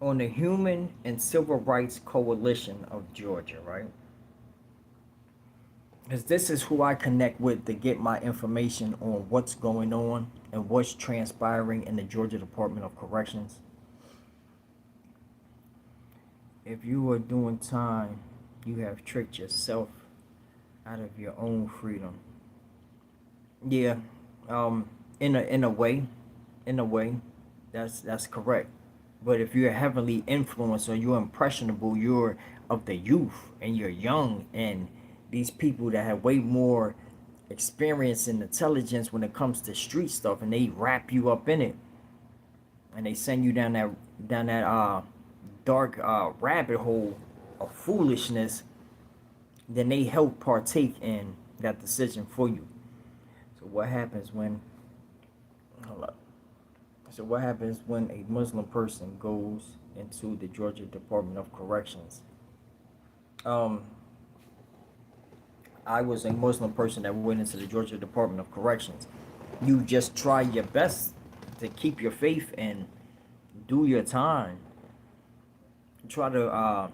Speaker 1: On the Human and Civil Rights Coalition of Georgia, right? Because this is who I connect with to get my information on what's going on and what's transpiring in the Georgia Department of Corrections. If you are doing time, you have tricked yourself out of your own freedom. Yeah, in a way, in a way, that's correct. But if you're heavily influenced or you're impressionable, you're of the youth and you're young, and these people that have way more experience and intelligence when it comes to street stuff, and they wrap you up in it, and they send you down that dark rabbit hole of foolishness, then they help partake in that decision for you. So what happens when hold up. So what happens when a Muslim person goes into the Georgia Department of Corrections? Um, I was a Muslim person that went into the Georgia Department of Corrections. You just try your best to keep your faith and do your time. Try to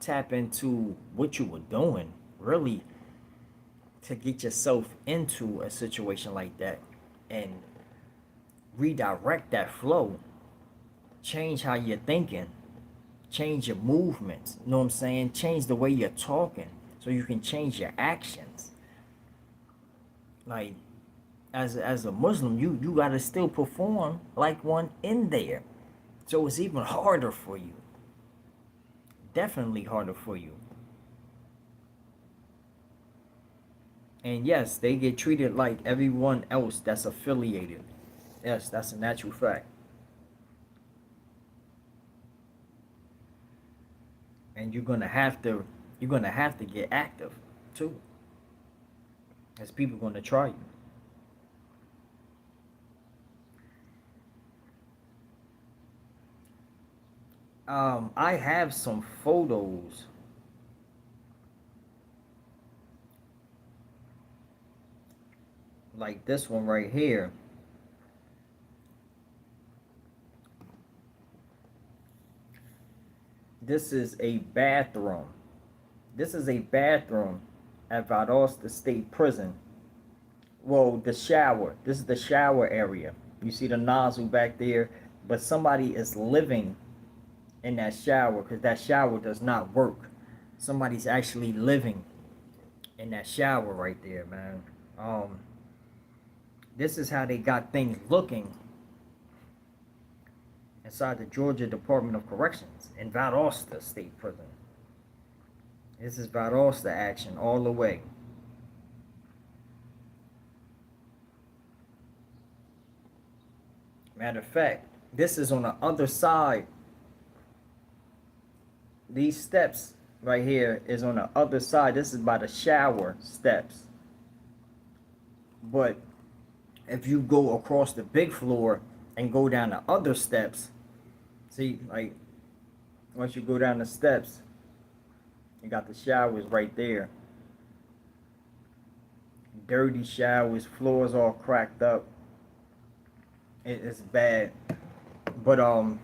Speaker 1: tap into what you were doing, really, to get yourself into a situation like that and redirect that flow. Change how you're thinking, change your movements. You know what I'm saying? Change the way you're talking so you can change your actions. Like as a Muslim, you gotta still perform like one in there. So it's even harder for you. Definitely harder for you. And yes, they get treated like everyone else that's affiliated. Yes, that's a natural fact. And you're gonna have to get active too. As people gonna try you. I have some photos like this one right here. This is a bathroom. This is a bathroom at Valdosta State Prison. Well, the shower. This is the shower area. You see the nozzle back there, but somebody is living in that shower because that shower does not work. Somebody's actually living in that shower right there, man. Um, this is how they got things looking inside the Georgia Department of Corrections in Valdosta State Prison. This is Valdosta action all the way. Matter of fact, this is on the other side. These steps right here is on the other side. This is by the shower steps. But if you go across the big floor and go down the other steps, see, like once you go down the steps, you got the showers right there. Dirty showers, floors all cracked up. It's bad. But on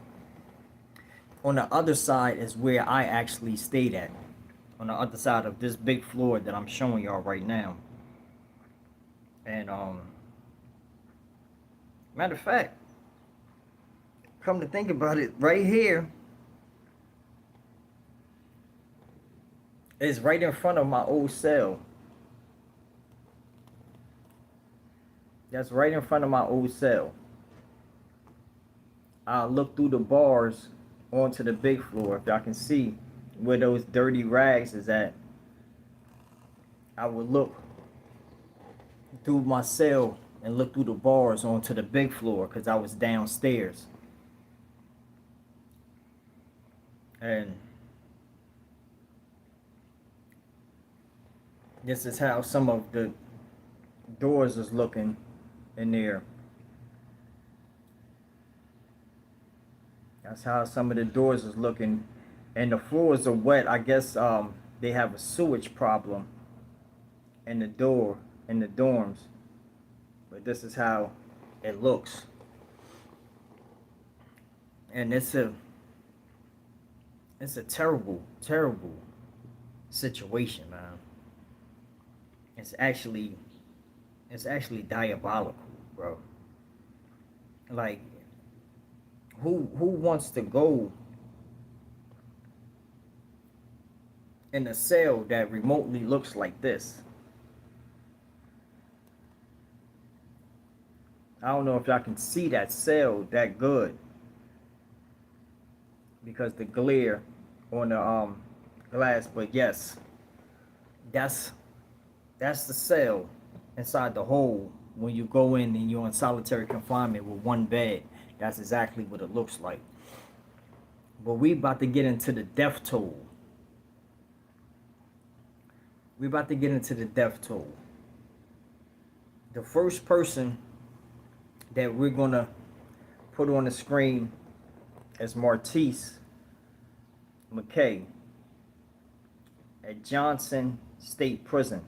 Speaker 1: the other side is where I actually stayed at. On the other side of this big floor that I'm showing y'all right now. And matter of fact, come to think about it, right here is right in front of my old cell. That's right in front of my old cell. I look through the bars onto the big floor. If y'all can see where those dirty rags is at, I would look through my cell and looked through the bars onto the big floor because I was downstairs. And this is how some of the doors is looking in there. That's how some of the doors is looking. And the floors are wet. I guess they have a sewage problem in the dorms. But this is how it looks. And it's a terrible, terrible situation, man. It's actually diabolical, bro. Like, who wants to go in a cell that remotely looks like this? I don't know if y'all can see that cell that good because the glare on the glass, but yes, that's the cell inside the hole when you go in and you're in solitary confinement with one bed. That's exactly what it looks like. But we about to get into the death toll. We about to get into the death toll. The first person that we're gonna put on the screen is Martise McKay at Johnson State Prison.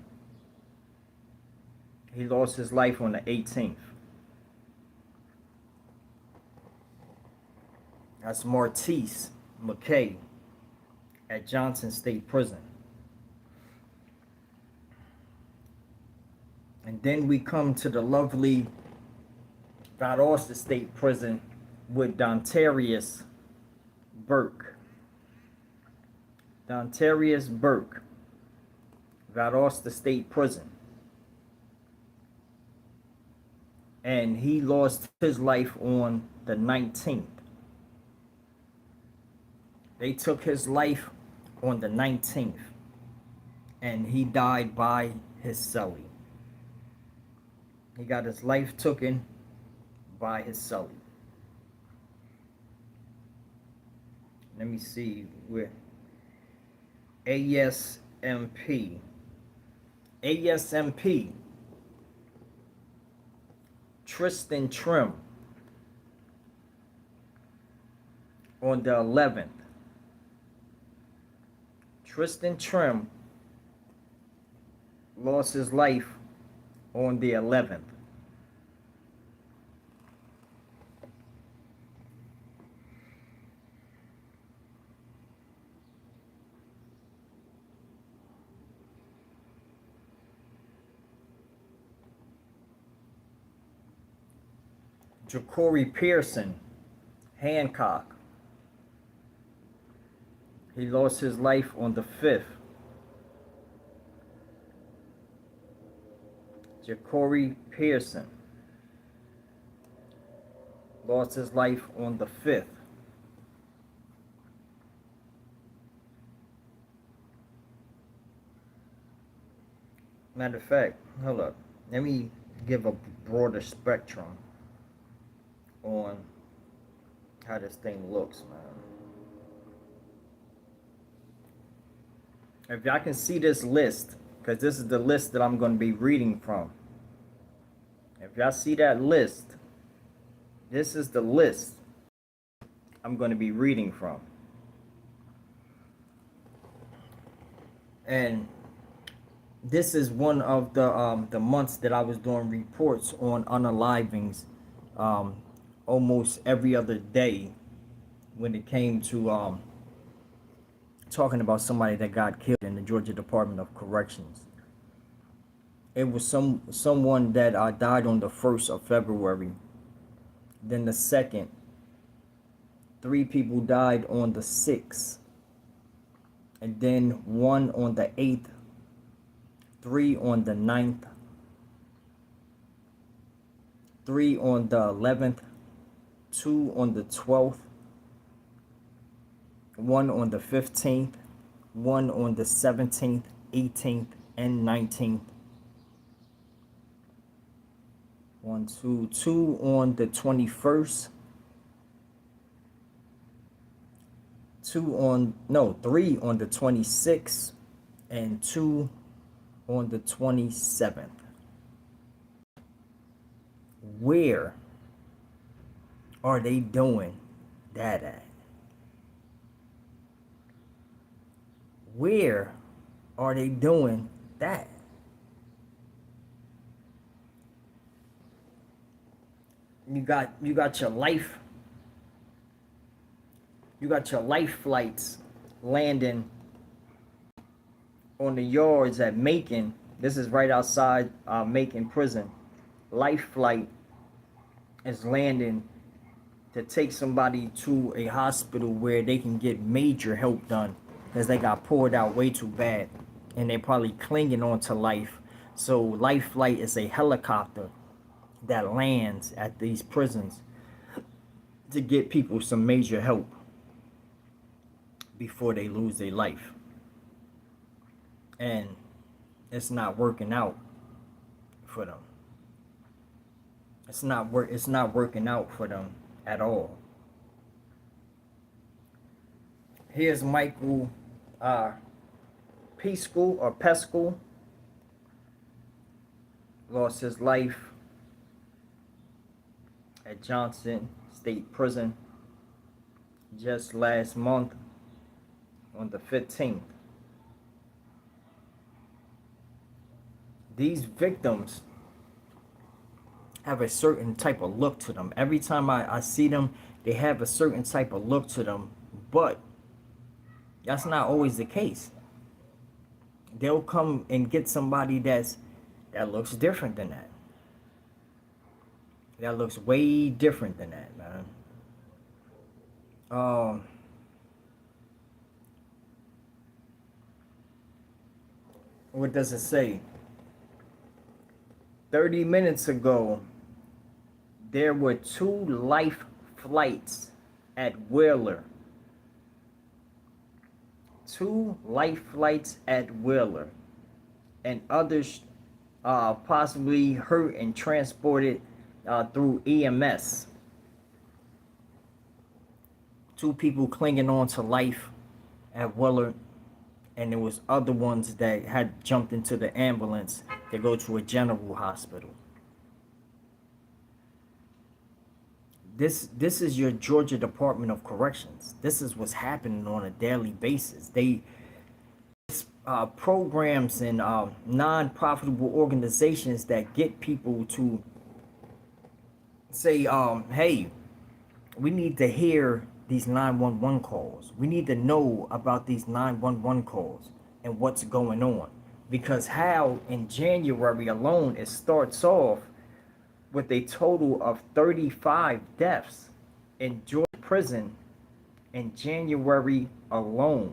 Speaker 1: He lost his life on the 18th. That's Martise McKay at Johnson State Prison. And then we come to the lovely Valdosta State Prison with Dontarius Burke. Dontarius Burke, Valdosta State Prison. And he lost his life on the 19th. They took his life on the 19th. And he died by his cellie. He got his life taken by his cellie. Let me see where. ASMP. ASMP. Tristan Trim on the 11th. Tristan Trim lost his life on the 11th. Jacory Pearson, Hancock. He lost his life on the 5th. Jacory Pearson lost his life on the 5th. Matter of fact, hold up. Let me give a broader spectrum on how this thing looks, man. If y'all can see this list, because this is the list that I'm going to be reading from. If y'all see that list, this is the list I'm going to be reading from. And this is one of the months that I was doing reports on unalivings almost every other day when it came to talking about somebody that got killed in the Georgia Department of Corrections. It was someone that died on the 1st of February. Then the 2nd, 3 people died on the 6th. And then 1 on the 8th, 3 on the 9th, 3 on the 11th, 2 on the 12th, 1 on the 15th, 1 on the 17th, 18th, and 19th. One, two on the 21st. Three on the 26th, and two on the 27th. Where are they doing that at? Where are they doing that? You got your life. You got your life flights landing on the yards at Macon. This is right outside Macon prison. Life flight is landing to take somebody to a hospital where they can get major help done because they got poured out way too bad and they're probably clinging on to life. So life flight is a helicopter that lands at these prisons to get people some major help before they lose their life. And it's not working out for them. It's not working out for them at all. Here's Michael Peskel. Lost his life at Johnson State Prison just last month on the 15th. These victims have a certain type of look to them. Every time I see them, they have a certain type of look to them, but that's not always the case. They'll come and get somebody that looks different than that. That looks way different than that, man. What does it say? 30 minutes ago, there were 2 life flights at Wheeler. 2 life flights at Wheeler. And others possibly hurt and transported through EMS. 2 people clinging on to life at Wheeler. And there was other ones that had jumped into the ambulance to go to a general hospital. This is your Georgia Department of Corrections. This is what's happening on a daily basis. Programs and non-profitable organizations that get people to say, hey, we need to hear these 911 calls. We need to know about these 911 calls and what's going on. Because how in January alone, it starts off with a total of 35 deaths in Georgia prison in January alone.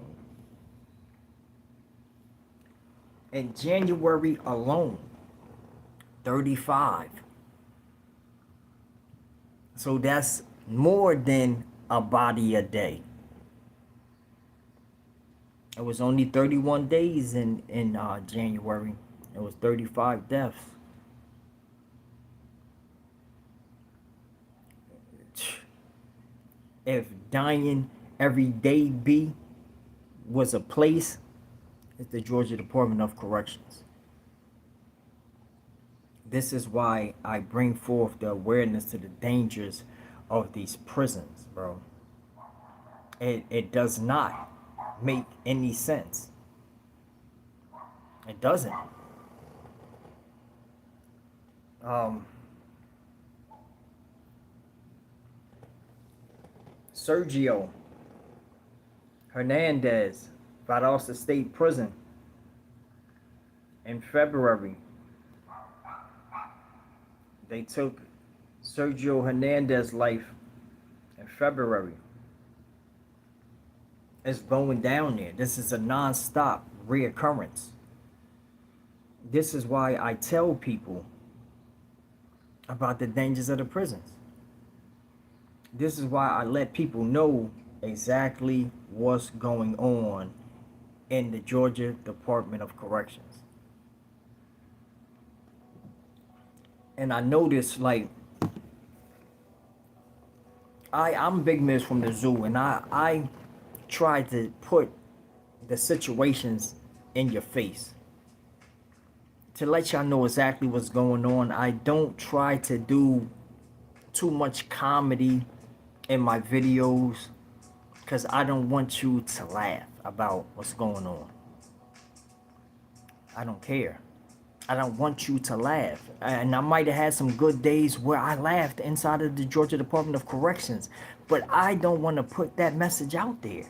Speaker 1: In January alone, 35. So that's more than a body a day. It was only 31 days in January. It was 35 deaths. If dying every day was a place, it's the Georgia Department of Corrections. This is why I bring forth the awareness to the dangers of these prisons, bro. It does not make any sense. It doesn't. Sergio Hernandez, Valdosta State Prison in February. They took Sergio Hernandez's life in February. It's going down there. This is a non-stop reoccurrence. This is why I tell people about the dangers of the prisons. This is why I let people know exactly what's going on in the Georgia Department of Corrections. And I noticed, like, I'm Big Miss from the zoo, and I try to put the situations in your face to let y'all know exactly what's going on. I don't try to do too much comedy in my videos because I don't want you to laugh about what's going on. I don't care. I don't want you to laugh. And I might have had some good days where I laughed inside of the Georgia Department of Corrections, but I don't want to put that message out there.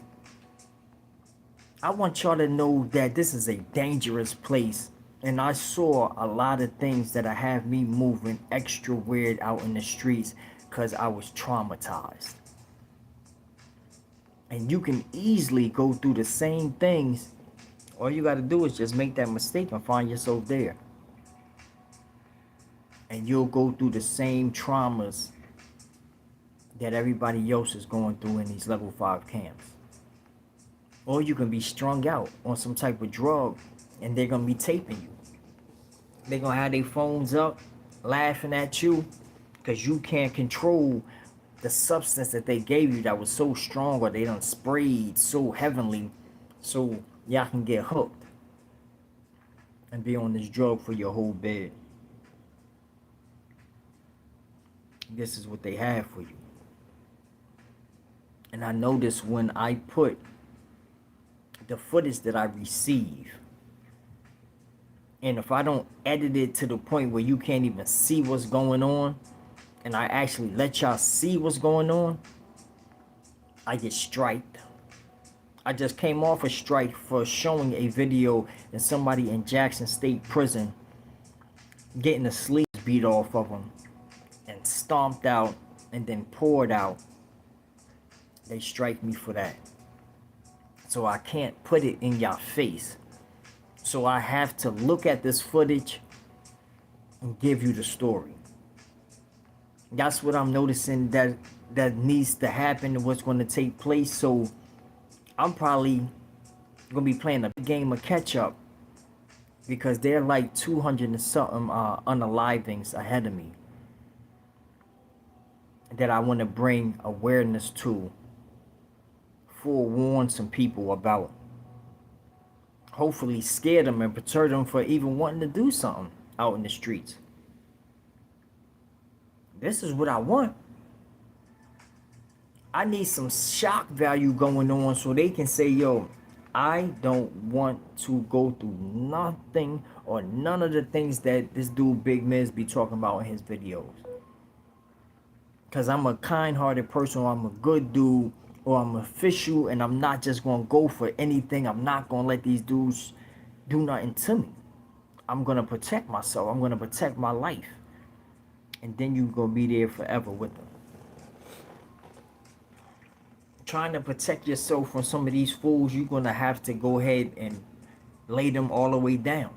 Speaker 1: I want y'all to know that this is a dangerous place. And I saw a lot of things that have me moving extra weird out in the streets because I was traumatized. And you can easily go through the same things. All you got to do is just make that mistake and find yourself there. And you'll go through the same traumas that everybody else is going through in these level 5 camps. Or you can be strung out on some type of drug and they're going to be taping you. They're going to have their phones up laughing at you because you can't control the substance that they gave you that was so strong, or they done sprayed so heavily so y'all can get hooked and be on this drug for your whole bed. This is what they have for you. And I notice when I put the footage that I receive, and if I don't edit it to the point where you can't even see what's going on, and I actually let y'all see what's going on, I get striked. I just came off a strike for showing a video of somebody in Jackson State Prison getting the sleeves beat off of them and stomped out and then poured out. They strike me for that. So I can't put it in y'all face. So I have to look at this footage and give you the story. That's what I'm noticing that needs to happen and what's going to take place. So I'm probably going to be playing a game of catch up because they're like 200 and something unalivings ahead of me that I want to bring awareness to, forewarn some people about, hopefully scare them and perturb them for even wanting to do something out in the streets. This is what I want. I need some shock value going on so they can say, yo, I don't want to go through nothing or none of the things that this dude Big Miz be talking about in his videos. Because I'm a kind-hearted person, or I'm a good dude, or I'm official, and I'm not just going to go for anything. I'm not going to let these dudes do nothing to me. I'm going to protect myself. I'm going to protect my life. And then you're going to be there forever with them. Trying to protect yourself from some of these fools, you're going to have to go ahead and lay them all the way down.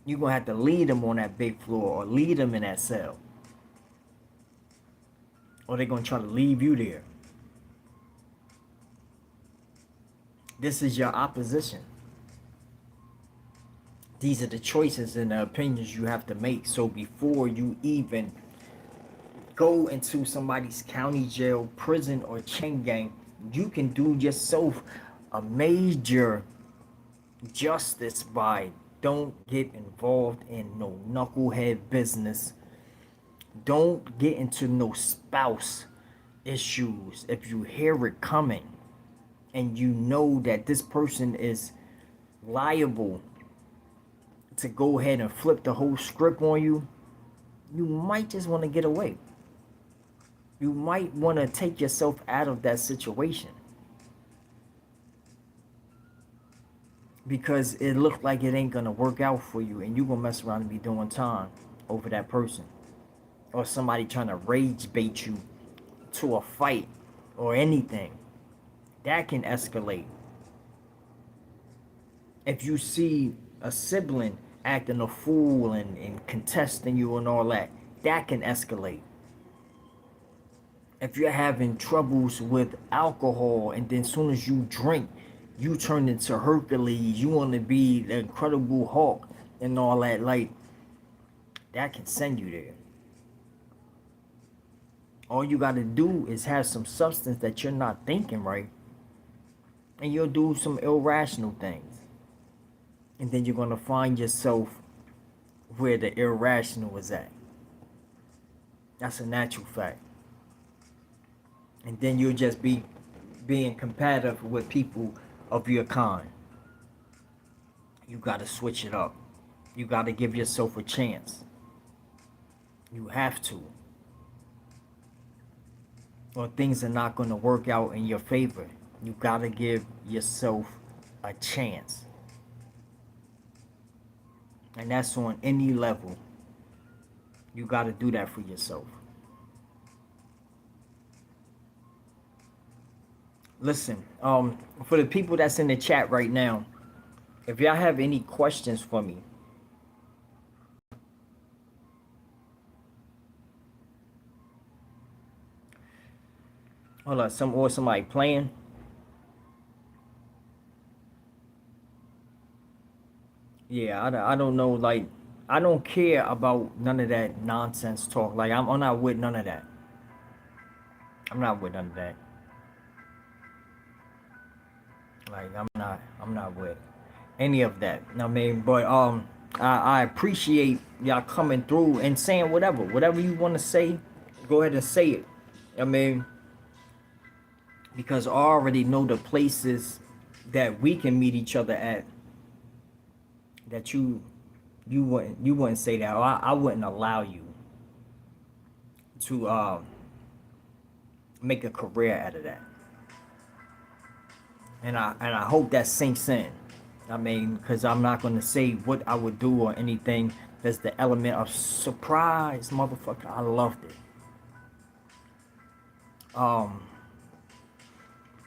Speaker 1: You're going to have to lead them on that big floor or lead them in that cell. Or they're going to try to leave you there. This is your opposition. These are the choices and the opinions you have to make. So before you even go into somebody's county jail, prison, or chaingang, you can do yourself a major justice by don't get involved in no knucklehead business. Don't get into no spouse issues. If you hear it coming and you know that this person is liable to go ahead and flip the whole script on you, you might just want to get away. You might want to take yourself out of that situation because it looked like it ain't going to work out for you, and you're going to mess around and be doing time over that person. Or somebody trying to rage bait you to a fight or anything. That can escalate. If you see a sibling acting a fool and contesting you and all that, that can escalate. If you're having troubles with alcohol and then as soon as you drink, you turn into Hercules, you want to be the Incredible Hulk and all that, like, that can send you there. All you got to do is have some substance that you're not thinking right, and you'll do some irrational things. And then you're going to find yourself where the irrational is at. That's a natural fact. And then you'll just be being competitive with people of your kind. You got to switch it up. You got to give yourself a chance. You have to. Or things are not going to work out in your favor. You got to give yourself a chance. And that's on any level. You got to do that for yourself. Listen, for the people that's in the chat right now, if y'all have any questions for me, hold on, somebody playing. Yeah, I don't know, like, I don't care about none of that nonsense talk. Like, I'm not with none of that. I'm not with none of that. Like, I'm not with any of that. I mean, but I appreciate y'all coming through and saying whatever you want to say. Go ahead and say it. I mean, because I already know the places that we can meet each other at. That you wouldn't say that. Or I wouldn't allow you to make a career out of that. And I hope that sinks in. I mean, because I'm not going to say what I would do or anything. There's the element of surprise, motherfucker. I loved it.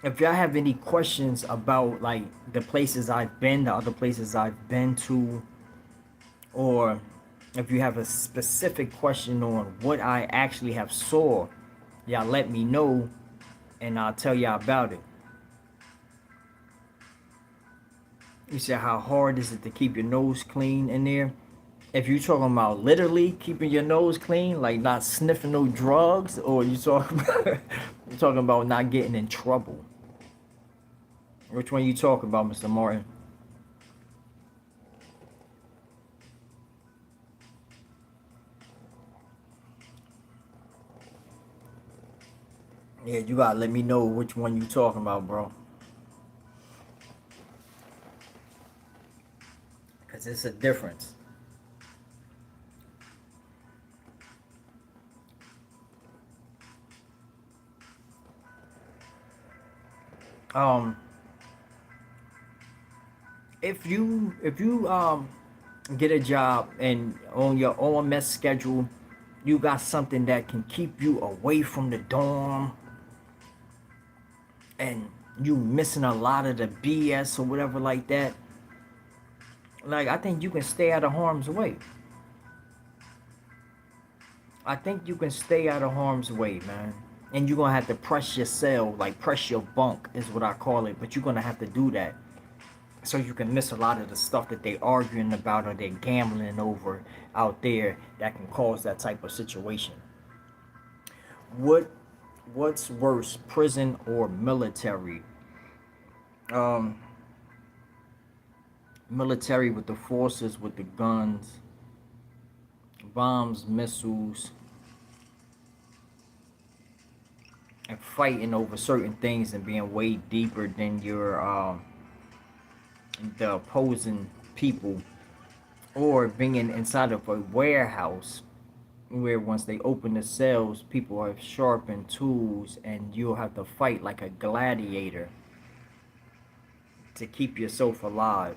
Speaker 1: If y'all have any questions about like the places I've been, the other places I've been to, or if you have a specific question on what I actually have saw, y'all let me know, and I'll tell y'all about it. You said, how hard is it to keep your nose clean in there? If you talking about literally keeping your nose clean, like not sniffing no drugs, or you talking about, you talking about not getting in trouble? Which one you talking about, Mr. Martin? Yeah, you gotta let me know which one you talking about, bro. Cause it's a difference. Um, if you get a job and on your OMS schedule, you got something that can keep you away from the dorm, and you missing a lot of the BS or whatever like that. Like, I think you can stay out of harm's way. I think you can stay out of harm's way, man. And you're gonna have to press your cell, like press your bunk is what I call it. But you're gonna have to do that so you can miss a lot of the stuff that they arguing about or they're gambling over out there that can cause that type of situation. What what's worse, prison or military? Um, Military with the forces, with the guns, bombs, missiles, and fighting over certain things and being way deeper than your the opposing people, or being inside of a warehouse where once they open the cells, people have sharpened tools and you'll have to fight like a gladiator to keep yourself alive.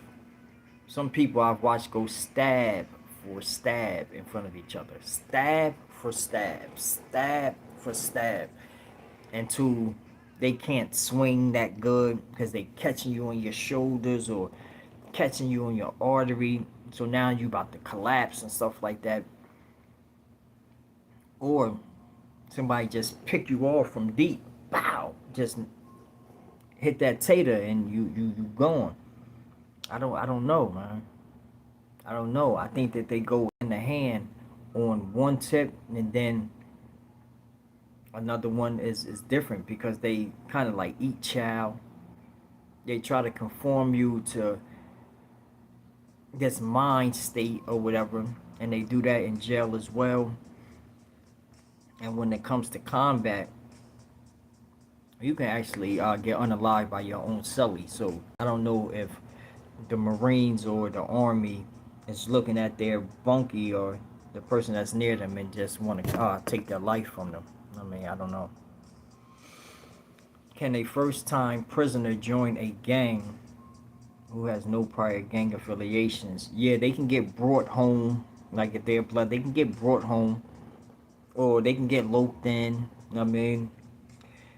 Speaker 1: Some people I've watched go stab for stab in front of each other. Stab for stab. Stab for stab. Until they can't swing that good because they catching you on your shoulders or catching you on your artery. So now you about to collapse and stuff like that. Or somebody just pick you off from deep. Bow. Just hit that tater and you gone. I don't know, man. I don't know. I think that they go in the hand on one tip, and then another one is different because they kind of like eat chow. They try to conform you to this mind state or whatever, and they do that in jail as well. And when it comes to combat, you can actually get unalived by your own cellie. So I don't know if the Marines or the Army is looking at their bunkie or the person that's near them and just want to take their life from them. I mean, I don't know. Can a first-time prisoner join a gang who has no prior gang affiliations? Yeah, they can get brought home, like if they're blood, they can get brought home, or they can get loped in. I mean,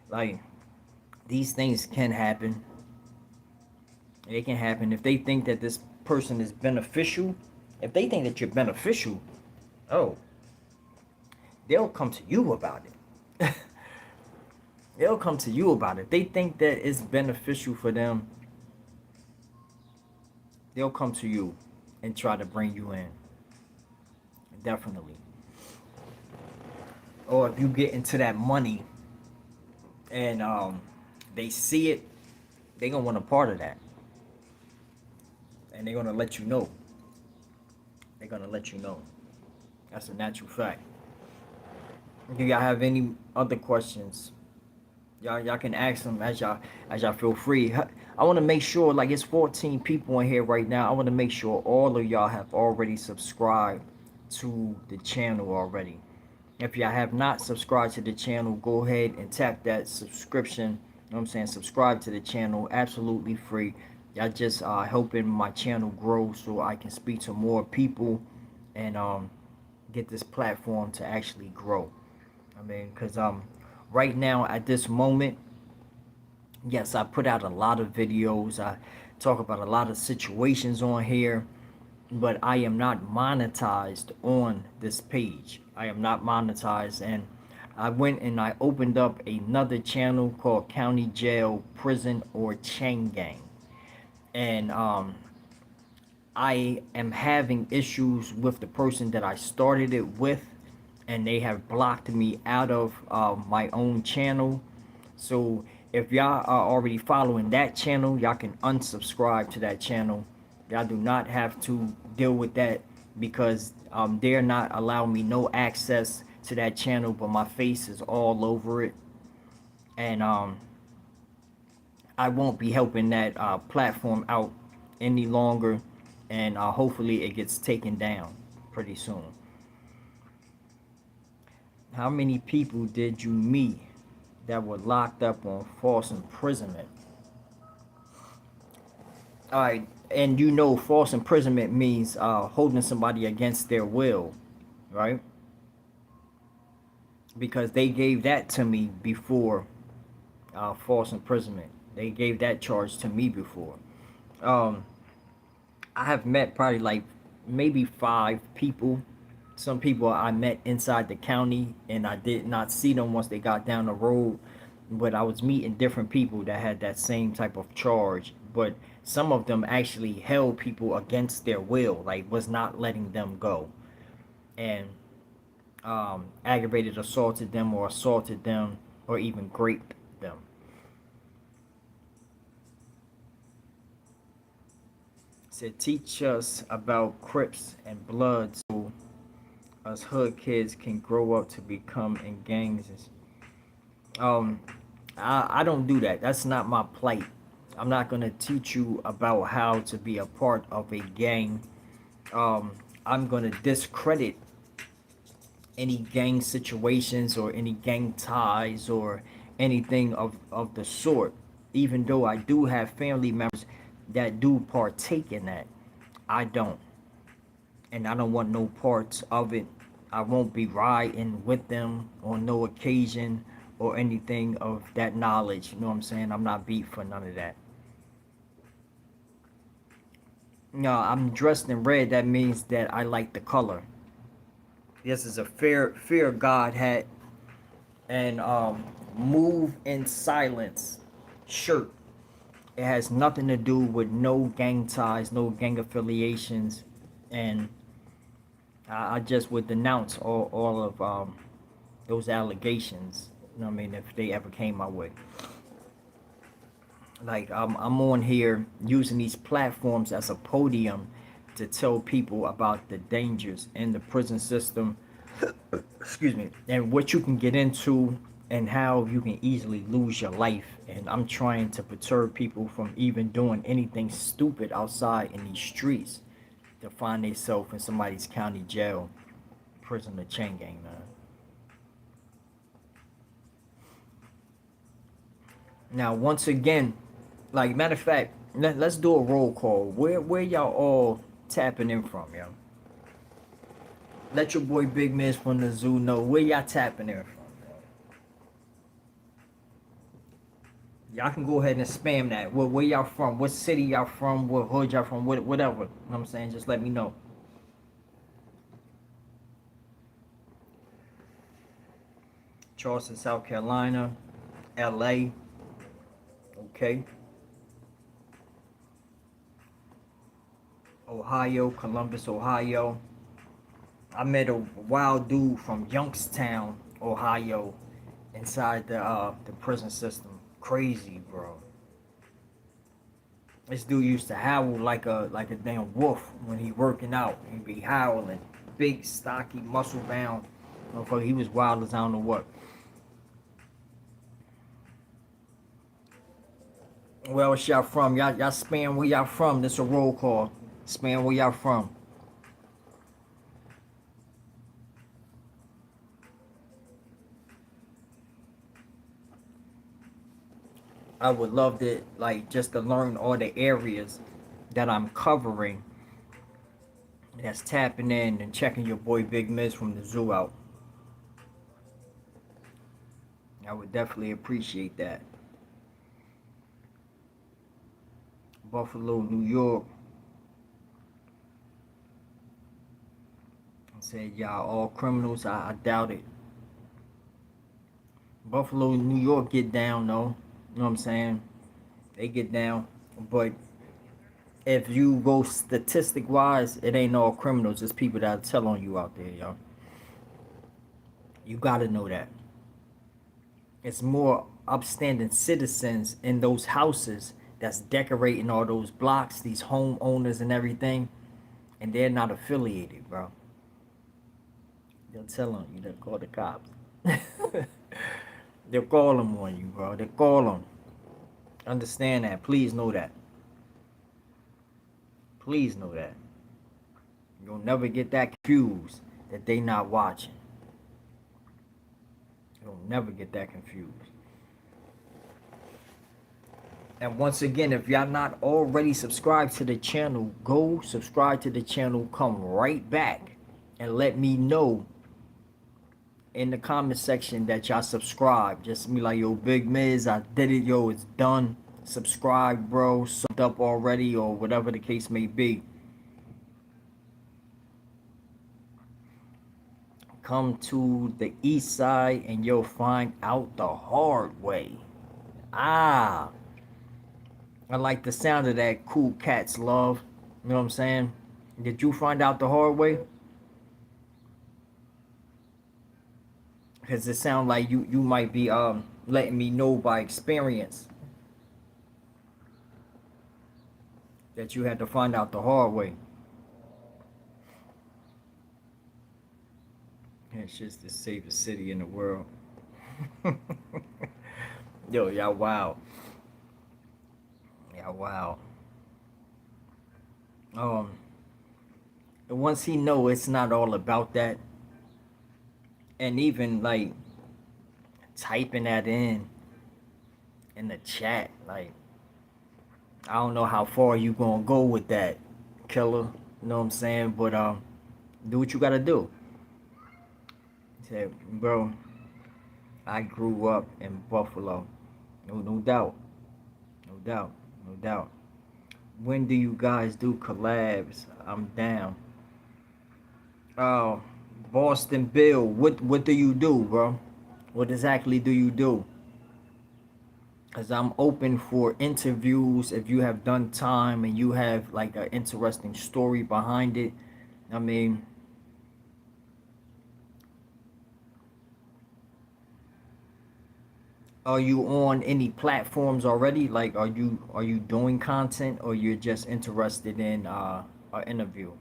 Speaker 1: like, these things can happen. It can happen if they think that this person is beneficial. If they think that you're beneficial, oh, they'll come to you about it. They'll come to you about it. They think that it's beneficial for them. They'll come to you and try to bring you in. Definitely. Or if you get into that money and they see it, they gonna want a part of that, and they're gonna let you know. They're gonna let you know. That's a natural fact. Do y'all have any other questions? Y'all can ask them as y'all feel free. I want to make sure, like, it's 14 people in here right now. I want to make sure all of y'all have already subscribed to the channel already. If y'all have not subscribed to the channel, go ahead and tap that subscription. You know what I'm saying? Subscribe to the channel, absolutely free. Y'all just helping my channel grow so I can speak to more people and get this platform to actually grow. I mean, because right now at this moment, yes, I put out a lot of videos. I talk about a lot of situations on here, but I am not monetized on this page. I am not monetized, and I went and I opened up another channel called County Jail, Prison, or Chaingang. And I am having issues with the person that I started it with, and they have blocked me out of my own channel. So if y'all are already following that channel, y'all can unsubscribe to that channel. Y'all do not have to deal with that because they're not allowing me no access to that channel, but my face is all over it. And I won't be helping that platform out any longer, and hopefully it gets taken down pretty soon. How many people did you meet that were locked up on false imprisonment? All right, and you know false imprisonment means holding somebody against their will, right? Because they gave that to me before false imprisonment. They gave that charge to me before. Um, I have met probably like maybe 5 people. Some people I met inside the county and I did not see them once they got down the road. But I was meeting different people that had that same type of charge. But some of them actually held people against their will, like was not letting them go. And aggravated assaulted them or assaulted them or even raped them. Said teach us about Crips and Bloods so us hood kids can grow up to become in gangs. Um, I don't do that. That's not my plight. I'm not gonna teach you about how to be a part of a gang. I'm gonna discredit any gang situations or any gang ties or anything of the sort. Even though I do have family members that do partake in that, I don't. And I don't want no parts of it. I won't be riding with them on no occasion or anything of that knowledge. You know what I'm saying? I'm not beat for none of that. No, I'm dressed in red. That means that I like the color. This is a fear God hat and move in silence shirt. It has nothing to do with no gang ties, no gang affiliations, and I just would denounce all of those allegations. You know what I mean? If they ever came my way. Like I'm on here using these platforms as a podium to tell people about the dangers in the prison system, excuse me, and what you can get into and how you can easily lose your life. And I'm trying to perturb people from even doing anything stupid outside in these streets to find themselves in somebody's county jail, prison, or chain gang, man. Now, once again, like matter of fact, let's do a roll call. Where y'all all tapping in from, yo? Let your boy Big Miss from the zoo know where y'all tapping in from. Y'all can go ahead and spam that. Where y'all from? What city y'all from? What hood y'all from? Whatever. You know what I'm saying? Just let me know. Charleston, South Carolina, LA. Okay. Ohio, Columbus, Ohio. I met a wild dude from Youngstown, Ohio, inside the prison system. Crazy, bro. This dude used to howl like a damn wolf when he working out. He'd be howling, big, stocky, muscle bound. Motherfucker, he was wild as I don't know what. Where else y'all from? Y'all spam where y'all from. This a roll call. Spam where y'all from. I would love to like just to learn all the areas that I'm covering. That's tapping in and checking your boy Big Miz from the zoo out. I would definitely appreciate that. Buffalo, New York. I said y'all all criminals. I doubt it. Buffalo, New York get down though. You know what I'm saying? They get down. But if you go statistic wise, it ain't all criminals. It's people that tell on you out there, yo. You gotta know that. It's more upstanding citizens in those houses that's decorating all those blocks, these homeowners and everything, and they're not affiliated, bro. They'll tell on you. They'll call the cops. They'll call them on you, bro. They'll call them. Understand that. Please know that. Please know that. You'll never get that confused that they not watching. You'll never get that confused. And once again, if y'all not already subscribed to the channel, go subscribe to the channel. Come right back and let me know in the comment section that y'all subscribe. Just be like, yo, Big Miz, I did it, yo, it's done. Subscribe, bro. Subbed up already, or whatever the case may be. Come to the east side and you'll find out the hard way. Ah, I like the sound of that. Cool Cats Love. You know what I'm saying? Did you find out the hard way? Because it sounds like you might be letting me know by experience that you had to find out the hard way. It's just the safest city in the world. Yo, y'all wow. Yeah, wow. Once he know it's not all about that, and even like typing that in the chat, like I don't know how far you gonna go with that, killer. You know what I'm saying? But do what you gotta do. He said, bro, I grew up in Buffalo. No doubt. No doubt. No doubt. When do you guys do collabs? I'm down. Oh, Boston Bill, what do you do, bro? What exactly do you do? Because I'm open for interviews if you have done time and you have like an interesting story behind it. I mean, Are you on any platforms already? Like, are you doing content, or you're just interested in an interview?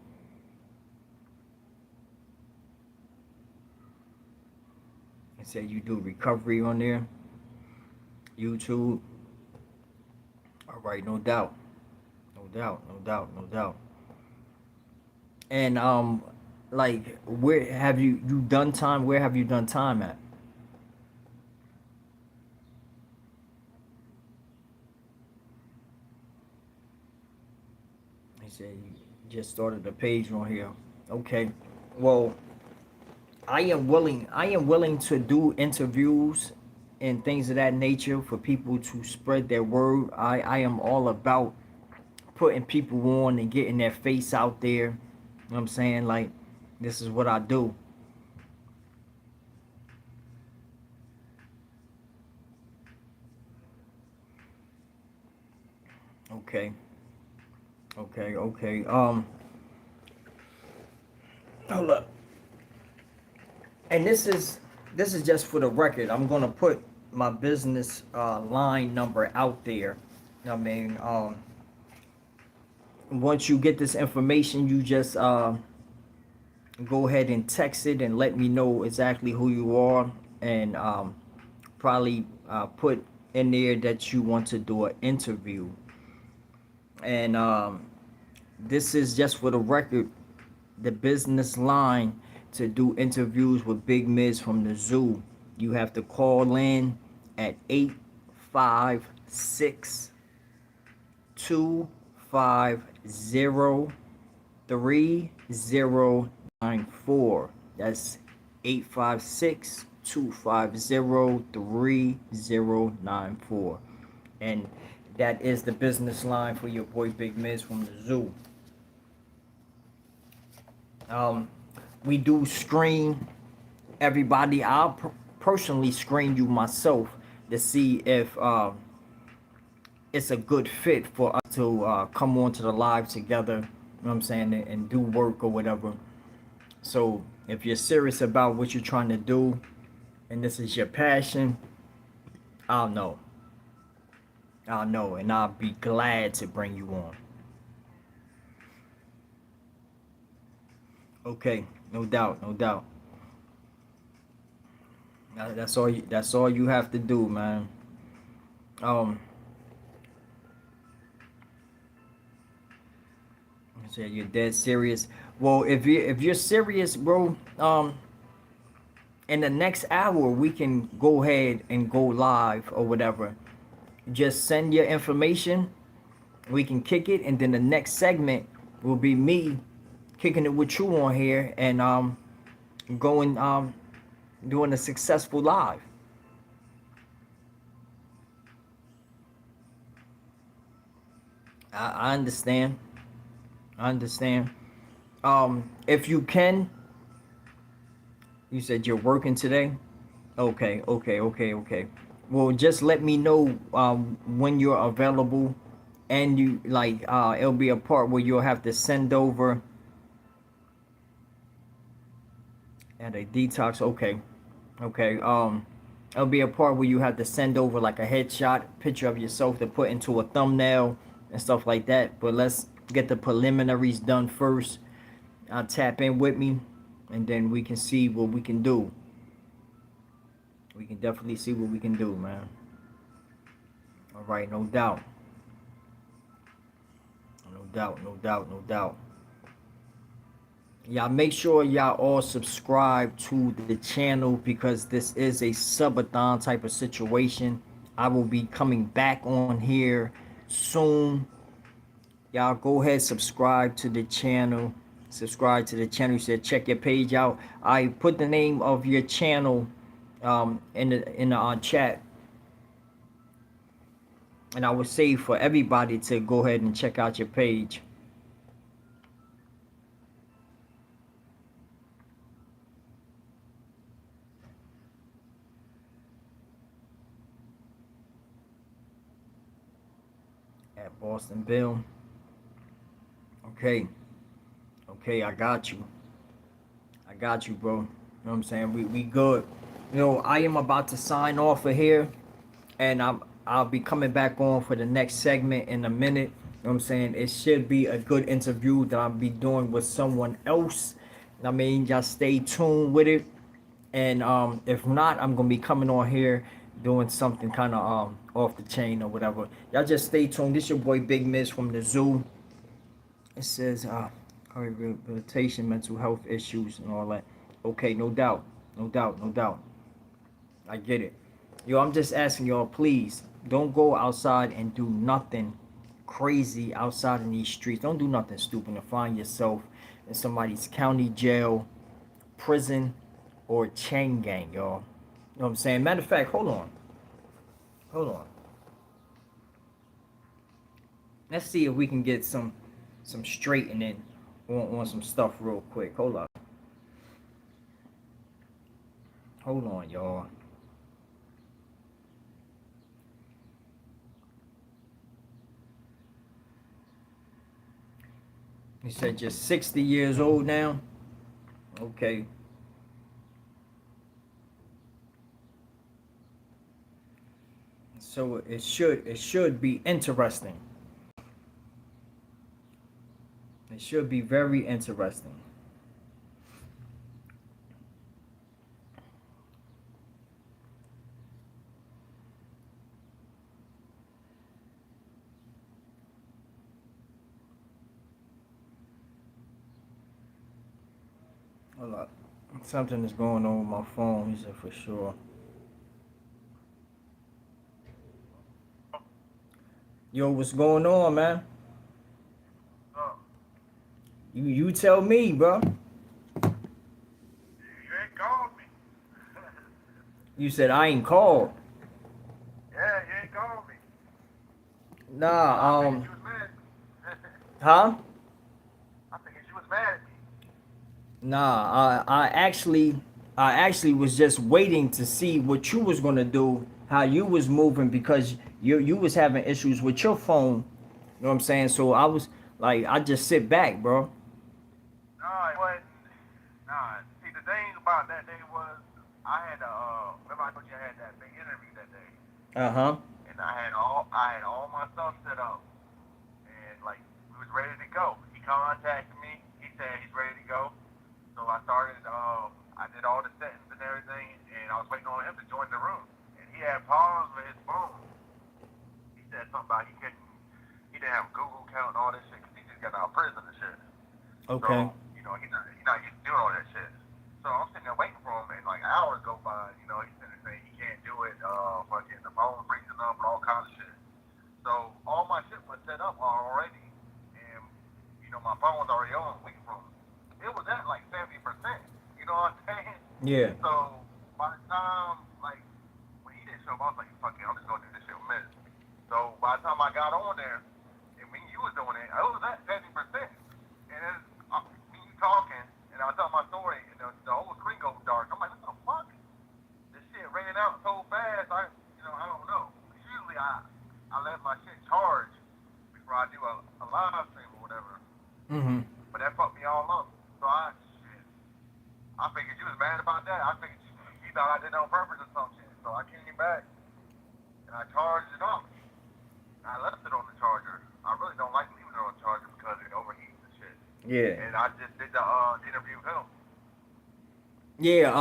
Speaker 1: And say you do recovery on there, YouTube. All right, no doubt, no doubt, no doubt, no doubt. And like, where have you done time? Where have you done time at? He said you just started a page on here. Okay. Well, I am willing to do interviews and things of that nature for people to spread their word. I am all about putting people on and getting their face out there. You know what I'm saying? Like, this is what I do. Okay. Okay, okay. Hold up. And this is just for the record. I'm gonna put my business line number out there. I mean, once you get this information, you just go ahead and text it and let me know exactly who you are, and probably put in there that you want to do an interview. And this is just for the record, the business line to do interviews with Big Miz from the zoo. You have to call in at 856-250-3094. That's 856-250-3094. And that is the business line for your boy Big Miz from the zoo. Um, we do screen everybody. I'll personally screen you myself to see if it's a good fit for us to come on to the live together. You know what I'm saying? And do work or whatever. So if you're serious about what you're trying to do, and this is your passion, I'll know. I'll know, and I'll be glad to bring you on. Okay, no doubt, no doubt. That's all. That's all you have to do, man. Um, so you're dead serious. Well, if you're serious, bro, in the next hour we can go ahead and go live or whatever. Just send your information. We can kick it, and then the next segment will be me kicking it with you on here, and going doing a successful live. I understand. I understand. If you can, you said you're working today. Okay, okay, okay, okay. Well, just let me know when you're available, and you like it'll be a part where you'll have to send over at a detox. Okay, okay. It'll be a part where you have to send over like a headshot picture of yourself to put into a thumbnail and stuff like that. But let's get the preliminaries done first. Tap in with me, and then we can see what we can do. We can definitely see what we can do, man. All right, no doubt. No doubt, no doubt, no doubt. Y'all make sure y'all all subscribe to the channel, because this is a subathon type of situation. I will be coming back on here soon. Y'all go ahead, subscribe to the channel. Subscribe to the channel. You said check your page out. I put the name of your channel in the chat, and I would say for everybody to go ahead and check out your page at Boston Bill. Okay, okay, I got you. I got you, bro. You know what I'm saying? We good. You know, I am about to sign off of here. and I'll be coming back on for the next segment in a minute. You know what I'm saying? It should be a good interview that I'll be doing with someone else. I mean, just stay tuned with it. And if not, I'm gonna be coming on here doing something kind of off the chain or whatever. Y'all just stay tuned. This your boy Big Miss from the zoo. It says rehabilitation, mental health issues, and all that. Okay, no doubt, no doubt, no doubt. I get it. Yo, I'm just asking y'all, please don't go outside and do nothing crazy outside in these streets. Don't do nothing stupid to find yourself in somebody's county jail, prison, or chain gang, y'all. You know what I'm saying? Matter of fact, hold on. Hold on. Let's see if we can get some straightening on some stuff real quick. Hold up. Hold on, y'all. He said just 60 years old now. Okay. So it should be interesting. It should be very interesting. Hold up. Something is going on with my phone, he said for sure. Yo, what's going on, man? You tell me, bro.
Speaker 2: You ain't called me.
Speaker 1: You said I ain't called.
Speaker 2: Yeah, you ain't called me. I
Speaker 1: Nah,
Speaker 2: figured you was mad at me.
Speaker 1: huh?
Speaker 2: I figured you was mad at me.
Speaker 1: Nah, I actually was just waiting to see what you was gonna do, how you was moving because you was having issues with your phone. You know what I'm saying? So I was like, I just sit back, bro.
Speaker 2: Nah, it wasn't. Nah, see, the thing about that day was I had remember I told you I had that big interview that day,
Speaker 1: Uh huh.
Speaker 2: and I had all my stuff set up, and like we was ready to go. He contacted me. He said he's ready to go. So I started. I did all the settings and everything, and I was waiting on him to join the room, and he had paused with his phone. He said something about he couldn't. He didn't have a Google account and all this shit because he just got out of prison and shit.
Speaker 1: Okay.
Speaker 2: So, he's not used to doing all that shit. So I'm sitting there waiting for him, and like hours go by. He's sitting there saying he can't do it. Fucking the phone freezing up and all kinds of shit. So all my shit was set up already, and my phone was already on waiting for him. It was at like 70%. You know what I'm saying?
Speaker 1: Yeah.
Speaker 2: So by the time like when he didn't show up, I was like, fuck it, I'm just gonna do this shit with Miz. So by the time I got on there, and me and you was doing it, I was at 70%. And then me and you talking, and I was telling my story, and the whole screen goes dark. I'm like, what the fuck? This shit ran out so fast. I don't know. Usually I let my shit charge before I do a live stream or whatever.
Speaker 1: Mm-hmm.
Speaker 2: But that fucked me all up. So I figured you was mad about that. I figured you thought I did it on purpose or some shit. So I came back and I charged it off. I left it on the charger. I really don't like leaving it on the charger because it overheats and shit.
Speaker 1: Yeah.
Speaker 2: And I just did the interview with him.
Speaker 1: Yeah.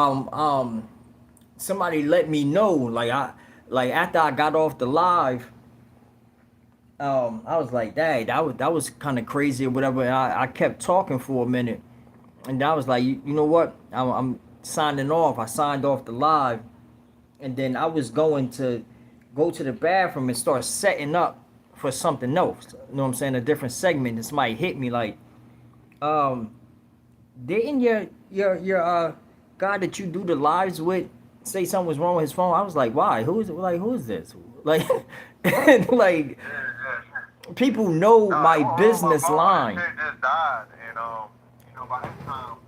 Speaker 1: Somebody let me know. Like after I got off the live, I was like, "Dang, that was kind of crazy or whatever." And I kept talking for a minute, and I was like, "You know what? I'm signing off." I signed off the live, and then I was going to go to the bathroom and start setting up for something else. You know what I'm saying? A different segment. And somebody hit me like, um, didn't your guy that you do the lives with say something was wrong with his phone? I was like, why? Who is this? Like, and like
Speaker 2: Yeah.
Speaker 1: people know
Speaker 2: No,
Speaker 1: my
Speaker 2: it wasn't on my
Speaker 1: business
Speaker 2: phone. This
Speaker 1: line.
Speaker 2: shit just died. And by that time,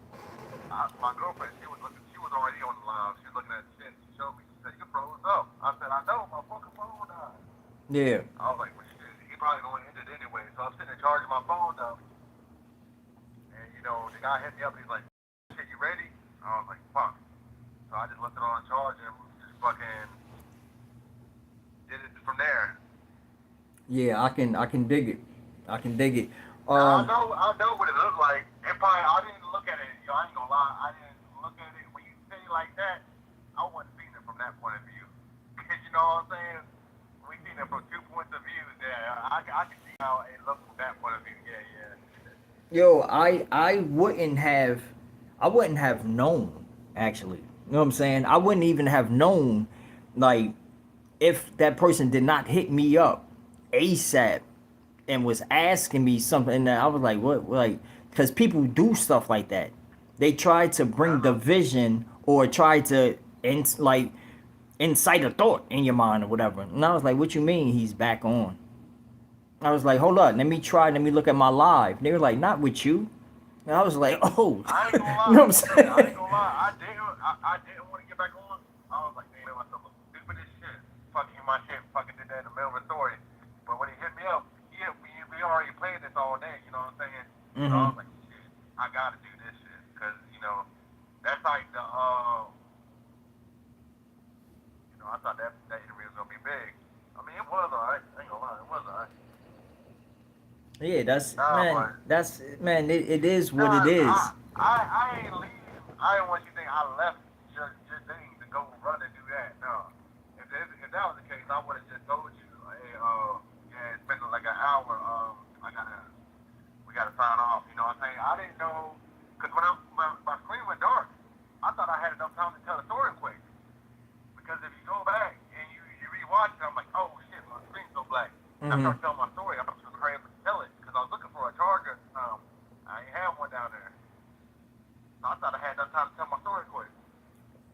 Speaker 2: my girlfriend, she was already on the line. She was looking at the shit. She showed me. She said, "You froze up." I said, "I know. My fucking phone died."
Speaker 1: Yeah.
Speaker 2: I was like, "Well, shit. He probably gonna end it anyway." So I'm sitting there charging my phone up, and the guy hit me up. He's like, "Shit, you ready?" I was like, "Fuck." So I just left it on charge and just fucking
Speaker 1: Yeah, I can dig it. I can dig it.
Speaker 2: Now
Speaker 1: Um,
Speaker 2: I know what it looked like. It probably I didn't look at it. Yo, I ain't gonna lie. I didn't look at it when you say it like that. I wasn't seeing it from that point of view. You know what I'm saying? We seen it from 2 points of view. Yeah, I can see how it looks from that point of view. Yeah, yeah.
Speaker 1: yo, I wouldn't have known actually. You know what I'm saying? I wouldn't even have known, like, if that person did not hit me up ASAP and was asking me something, and I was like, what, like, because people do stuff like that. They try to bring division or try to, like, incite a thought in your mind or whatever. And I was like, what you mean he's back on? I was like, hold up, let me look at my live. They were like, not with you. And I was like, oh,
Speaker 2: I ain't gonna
Speaker 1: you know
Speaker 2: lie.
Speaker 1: what I'm
Speaker 2: Yeah, I
Speaker 1: saying?
Speaker 2: ain't gonna lie. I didn't want to get back on. I was like, damn, myself stupid as shit. Fucking my shit. Fucking did that in the middle of a story. But when he hit me up, yeah, we already played this all day. You know what I'm saying? So I
Speaker 1: Mm-hmm.
Speaker 2: was like, shit, I gotta do this shit because that's like the I thought that interview was gonna be big. I mean, it was alright. I ain't gonna lie, it was alright.
Speaker 1: Yeah, that's
Speaker 2: Nah,
Speaker 1: man.
Speaker 2: but
Speaker 1: That's man. It is what it
Speaker 2: nah,
Speaker 1: is.
Speaker 2: I ain't leave. I didn't want you to think I left your thing to go run and do that. No. If that was the case, I would have just told you, hey, yeah, it's been like an hour. We gotta sign off. You know what I'm saying? I didn't know because when my screen went dark, I thought I had enough time to tell the story quick. Because if you go back and you rewatch it, I'm like, oh shit, my screen's so black. And I
Speaker 1: Mm-hmm.
Speaker 2: start telling my story. I'm just crazy to tell it because I was looking for a charger. I ain't have one down there. So I thought I had enough time to tell my story quick.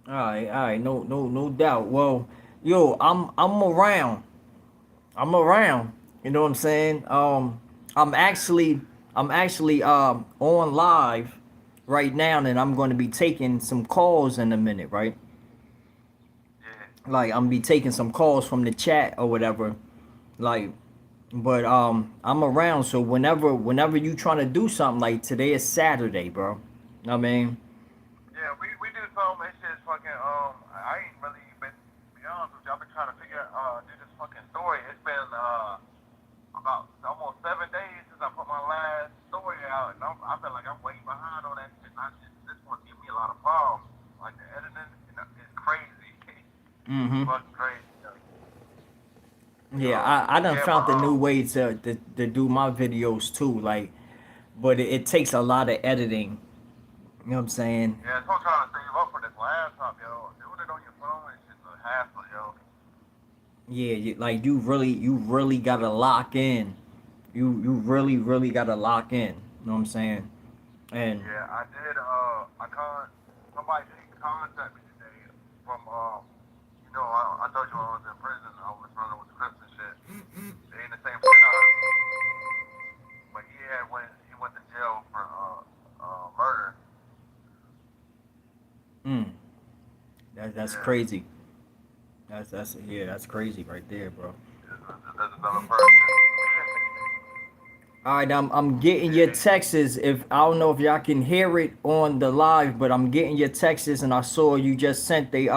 Speaker 1: All right, no doubt. Well, yo, I'm around. I'm around. You know what I'm saying? I'm actually I'm actually on live right now, and I'm going to be taking some calls in a minute, right?
Speaker 2: Yeah.
Speaker 1: Like I'm be taking some calls from the chat or whatever. Like, but I'm around, so whenever you trying to do something, like today is Saturday, bro. I mean,
Speaker 2: Yeah, we do some. It's just fucking, I ain't really been, to be honest with you, I've been trying to do this fucking story. It's been, about almost 7 days since I put my last story out, and I feel like I'm way behind on that shit. And this one give me a lot of problems. Like the editing is crazy. It's
Speaker 1: mm-hmm.
Speaker 2: fucking crazy.
Speaker 1: Yeah,
Speaker 2: So
Speaker 1: I done
Speaker 2: yeah, but
Speaker 1: found a new way to do my videos too. Like, but it takes a lot of editing. You know what I'm saying?
Speaker 2: yeah, so I'm trying to save up for this laptop, yo. Doing it on your phone is just a hassle, yo.
Speaker 1: Yeah, like you really gotta lock in. You really gotta lock in. You know what I'm saying? And
Speaker 2: Yeah, I did. Somebody did contact me today from I told you I was in prison. I was running with the Crips and shit. They in the same prison, but he went to jail for murder.
Speaker 1: mm, that's
Speaker 2: Yeah,
Speaker 1: crazy. That's crazy right there, bro.
Speaker 2: there's another person.
Speaker 1: All right, I'm getting your
Speaker 2: Yeah,
Speaker 1: texts. If I don't know if y'all can hear it on the live, but I'm getting your texts, and I saw you just sent a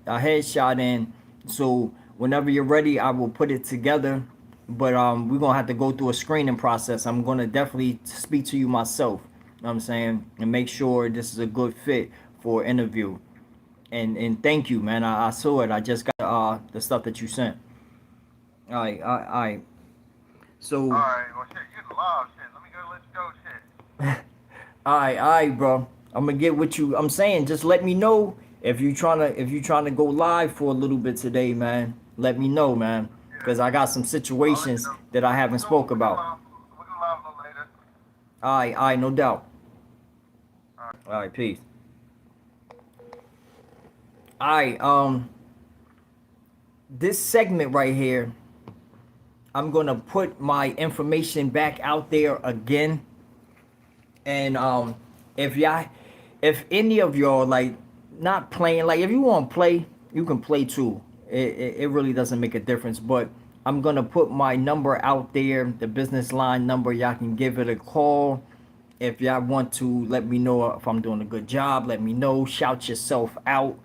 Speaker 1: headshot in. So whenever you're ready, I will put it together. But we're gonna have to go through a screening process. I'm gonna definitely speak to you myself. You know what I'm saying, and make sure this is a good fit for an interview. And thank you, man. I saw it. I just got the stuff that you sent. All right, all right.
Speaker 2: all
Speaker 1: So
Speaker 2: right, well, shit, you in the live, shit. Let me go, let you go, shit.
Speaker 1: all right, bro. I'm gonna get what you. I'm saying, just let me know if you trying to go live for a little bit today, man. Let me know, man,
Speaker 2: Yeah,
Speaker 1: because I got some
Speaker 2: I'll let you
Speaker 1: situations
Speaker 2: know.
Speaker 1: that I
Speaker 2: We
Speaker 1: haven't
Speaker 2: go,
Speaker 1: spoke
Speaker 2: we go
Speaker 1: about.
Speaker 2: live, we go live a little later.
Speaker 1: All right, no doubt.
Speaker 2: All right.
Speaker 1: All right, peace. All right, this segment right here, I'm gonna put my information back out there again, and if y'all, if any of y'all like not playing, like if you want to play, you can play too. It really doesn't make a difference. But I'm gonna put my number out there, the business line number. Y'all can give it a call. If y'all want to let me know if I'm doing a good job, let me know. Shout yourself out.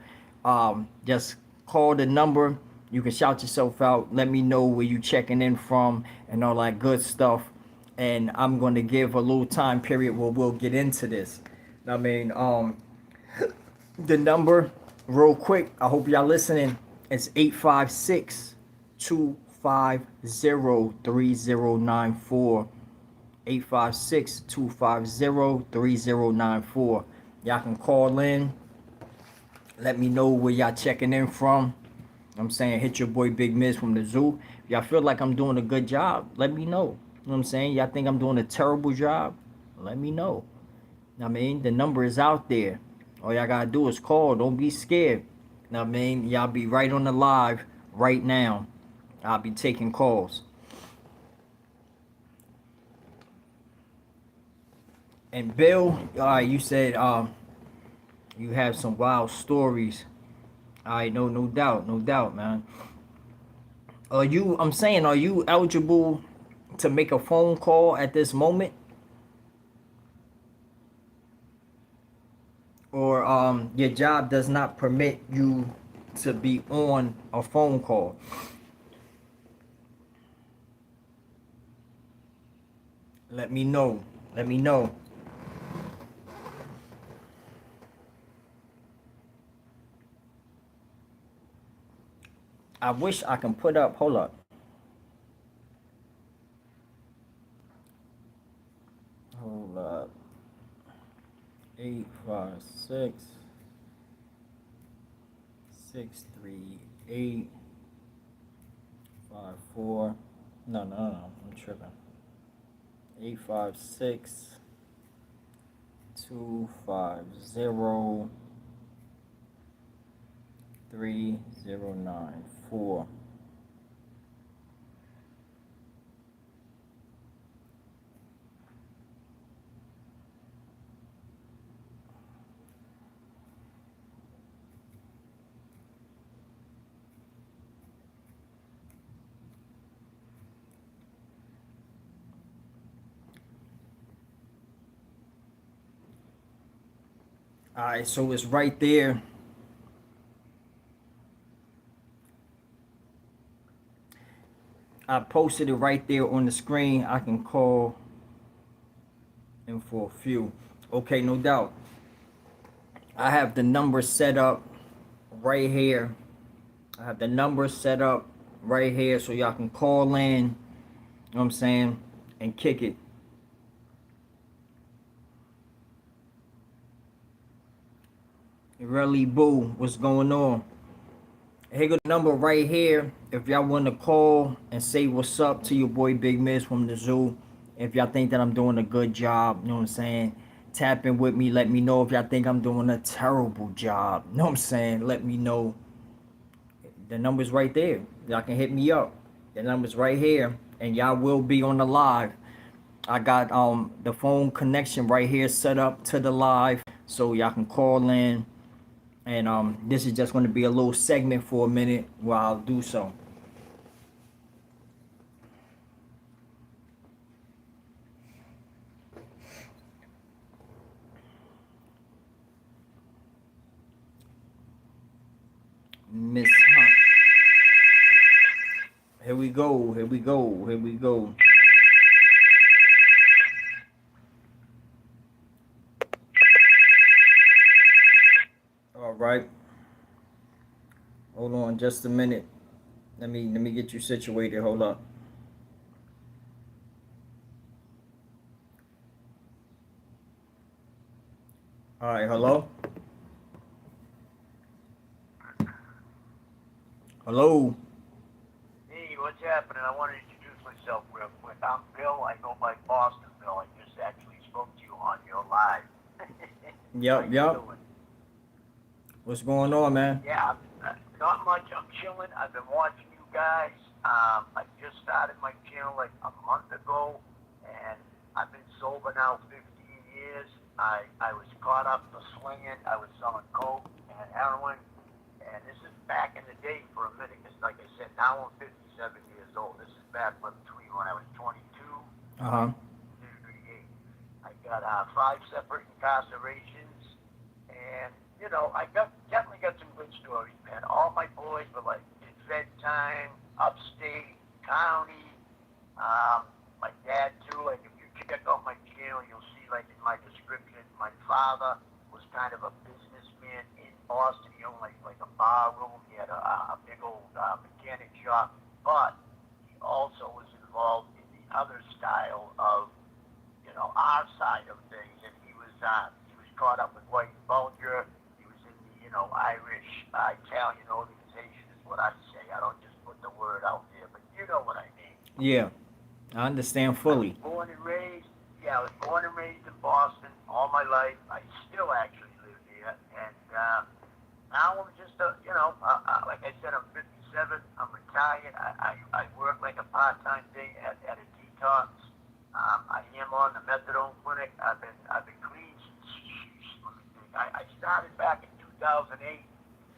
Speaker 1: Just call the number. You can shout yourself out. Let me know where you checking in from and all that good stuff. And I'm going to give a little time period where we'll get into this. I mean, the number, real quick, I hope y'all listening. It's 856 250 3094. 856-250-3094. Y'all can call in. Let me know where y'all checking in from. I'm saying, hit your boy Big Miz from the zoo. If y'all feel like I'm doing a good job, let me know. You know what I'm saying? Y'all think I'm doing a terrible job? Let me know. I mean, the number is out there. All y'all gotta do is call. Don't be scared. I mean, y'all be right on the live right now. I'll be taking calls. And Bill, you said you have some wild stories. I know, no doubt, no doubt, man. Are you eligible to make a phone call at this moment? Or your job does not permit you to be on a phone call? Let me know. Let me know. I wish I can put up, hold up. Hold up. 856-638-54. No, I'm tripping. 856-250-3094. Alright, so it's right there. I posted it right there on the screen. I can call in for a few. Okay, no doubt. I have the number set up right here. I have the number set up right here so y'all can call in, you know what I'm saying, and kick it. Really, boo, what's going on? Here go the number right here. If y'all want to call and say what's up to your boy Big Miz from the zoo. If y'all think that I'm doing a good job, you know what I'm saying, tap in with me. Let me know if y'all think I'm doing a terrible job. You know what I'm saying? Let me know. The number's right there. Y'all can hit me up. The number's right here. And y'all will be on the live. I got the phone connection right here set up to the live. So y'all can call in. And this is just going to be a little segment for a minute while I'll do so. Miss Hunt. Here we go. Here we go. Here we go. All right. Hold on just a minute. Let me get you situated. Hold up. All right. Hello. Hello.
Speaker 3: Hey, what's happening? I want to introduce myself real quick. I'm Bill. I go by Boston Bill. I just actually spoke to you on your live. How you
Speaker 1: Yep.
Speaker 3: doing?
Speaker 1: What's going on, man?
Speaker 3: Yeah, not much. I'm chilling. I've been watching you guys. I just started my channel like a month ago, and I've been sober now 15 years. I was caught up to slinging. I was selling coke and heroin, and this is back in the day for a minute. Because like I said, now I'm 57 years old. This is back between when I was 22
Speaker 1: Uh huh.
Speaker 3: 38. I got 5 separate incarcerations, and I definitely got some good stories, man. All my boys were like in Fed time, upstate, county. My dad too. Like if you check out my channel, you'll see like in my description, my father was kind of a businessman in Boston. He owned like a bar room. He had a big old mechanic shop, but he also was involved in the other style of our side of things, and he was caught up with White Bulger. He was in the Irish Italian organization is what I say. I don't just put the word out there, but you know what I mean.
Speaker 1: Yeah, I understand
Speaker 3: I
Speaker 1: fully.
Speaker 3: was born and raised. Yeah, I was born and raised in Boston all my life. I still actually live here, and now I'm just like I said, I'm 57. I'm retired. I work like a part-time thing at a detox. I am on the methadone clinic. I've been clean since, let me think. I started back in 2008.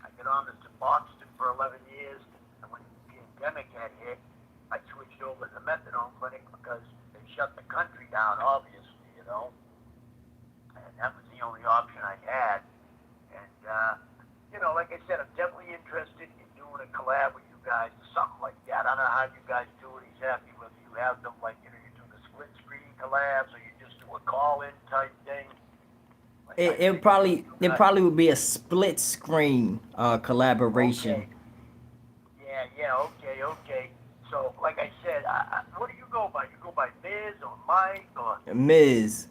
Speaker 3: I got on to Suboxone for 11 years, and when the pandemic had hit, I switched over to the methadone clinic because they shut the country down, obviously, and that was the only option I had. And like I said, I'm definitely interested in doing a collab with you guys, something like that. I don't know how you guys do it exactly, whether you have them like you do the split screen collabs or you just do a call-in type thing. Like
Speaker 1: It probably would be a split screen collaboration.
Speaker 3: Okay. Okay. So, like I said, what do you go by? You go by Miz or Mike or
Speaker 1: Miz.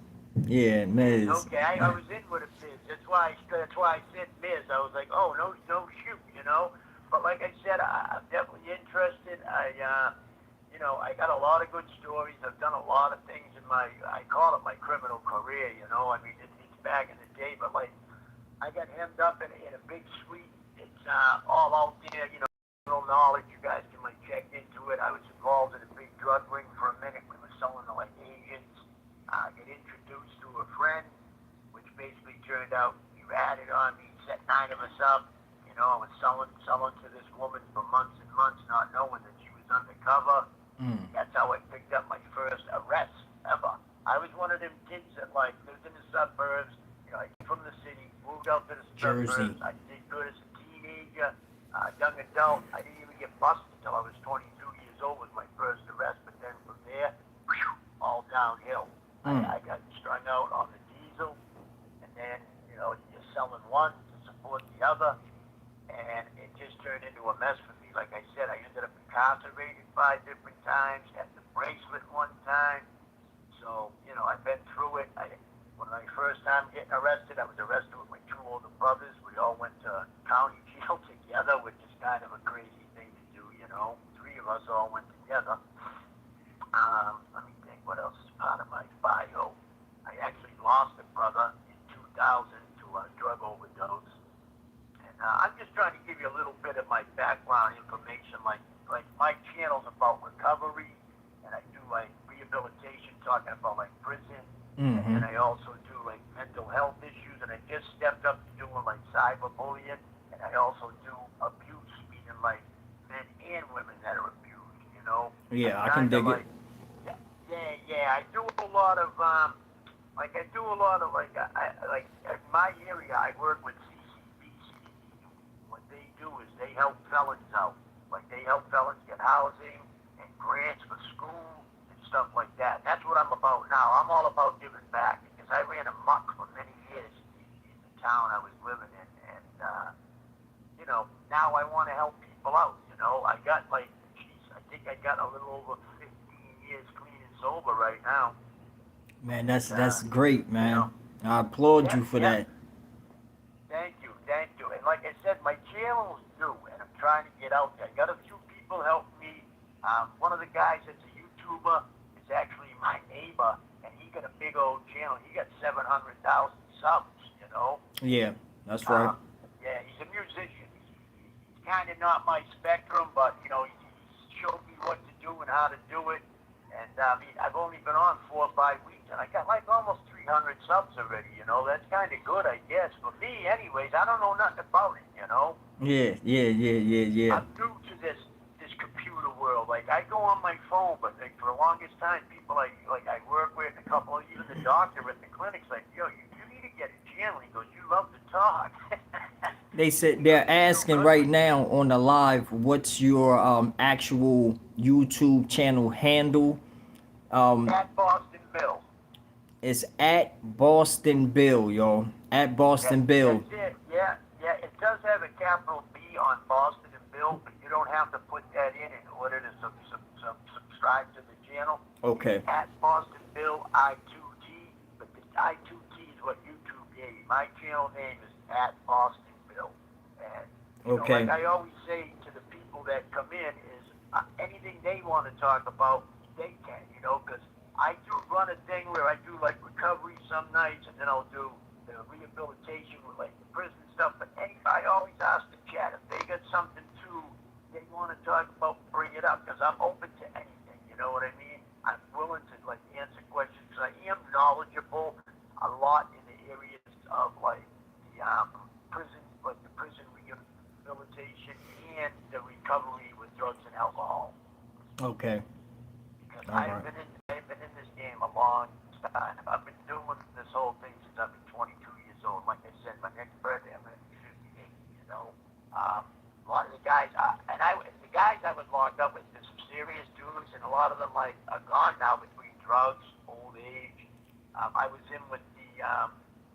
Speaker 1: Yeah,
Speaker 3: Miz?
Speaker 1: Miz.
Speaker 3: Okay, I was in with a Miz. That's why I said Miz. I was like, oh no shoot. But like I said, I'm definitely interested. I got a lot of good stories. I've done a lot of things in I call it my criminal career. I mean, it's back in the day, but like I got hemmed up in a big suite. It's all out there. Knowledge. You guys can like check into it. I was involved in a big drug ring for a minute. We were selling to like Asians. Get introduced to a friend, which basically turned out he ratted on me, set 9 of us up. I was selling to this woman for months and months, not knowing that she was undercover. That's how I picked up my first arrest ever. I was one of them kids that like lived in the suburbs. I came from the city, moved out to the
Speaker 1: Jersey.
Speaker 3: suburbs. I did good as a teenager. Young adult, I didn't even get busted until I was 22 years old was my first arrest, but then from there, all downhill. I got strung out on the diesel, and then, you're selling one to support the other, and it just turned into a mess for me. Like I said, I ended up incarcerated 5 different times, had the bracelet one time, so, I've been through it. When my first time getting arrested, I was arrested with my 2 older brothers. We all went to county jail together, which is kind of a crazy thing to do, 3 of us all went together. Let me think what else is part of my bio. I actually lost a brother in 2000 to a drug overdose. And I'm just trying to give you a little bit of my background information. Like my channel's about recovery, and I do like rehabilitation, talking about like prison. And I also do like mental health issues, and I just stepped up to doing like cyberbullying, and I also do abuse, meaning like men and women that are abused.
Speaker 1: Yeah, I can dig it.
Speaker 3: I do a lot of like in my area I work with CCBC. What they do is they help felons out, like they help felons get housing and grants for school and stuff like that. That's what I'm about now. I'm all about giving back because I ran amok for many years in the town I was living in, and now I want to help people out. I got I think I got a little over 15 years clean and sober right now.
Speaker 1: Man, that's great, man. I applaud you for that.
Speaker 3: Thank you. And like I said, my channel is new, and I'm trying to get out there. I got a few people helping me. One of the guys that's a YouTuber is actually my neighbor, and he got a big old channel. He got 700,000 subs.
Speaker 1: Yeah, that's right.
Speaker 3: Yeah, he's a musician. He's kind of not my spectrum, but he showed me what to do and how to do it. And I've only been on 4 or 5 weeks, and I got like almost 300 subs already. That's kind of good, I guess. For me, anyways, I don't know nothing about it.
Speaker 1: Yeah.
Speaker 3: I'm new to this computer world. Like I go on my phone, but like for the longest time, people I work with, a couple of even the doctor at the clinic's like, yo, you need to get a channel. He goes, you love to talk.
Speaker 1: They said they're asking right now on the live, what's your actual YouTube channel handle? Um,
Speaker 3: At Boston Bill.
Speaker 1: it's at Boston Bill, yo. At Boston Bill.
Speaker 3: That's it. Yeah, yeah. It does have a capital B on Boston and Bill, but you don't have to put that in order to subscribe to the channel.
Speaker 1: Okay.
Speaker 3: At Boston Bill I2T, but the I2T is what YouTube gave me. My channel name is at Boston Bill, and
Speaker 1: Okay.
Speaker 3: like I always say to the people that come in is anything they want to talk about, they can, because I do run a thing where I do like recovery some nights, and then I'll do the rehabilitation with like the prison stuff. But I always ask the chat if they got something too they want to talk about, bring it up, because I'm open to anything. You know what I mean? I'm willing to like answer questions because I am knowledgeable a lot in the areas of like the prison, like the prison rehabilitation and the recovery with drugs and alcohol.
Speaker 1: Okay.
Speaker 3: Because
Speaker 1: All right.
Speaker 3: I've been in this game a long time. I've been doing this whole thing since I've been 22 years old. Like I said, my next birthday I'm gonna be 58. A lot of the guys, the guys I was locked up with, there's some serious dudes, and a lot of them like are gone now between drugs, old age. I was in with the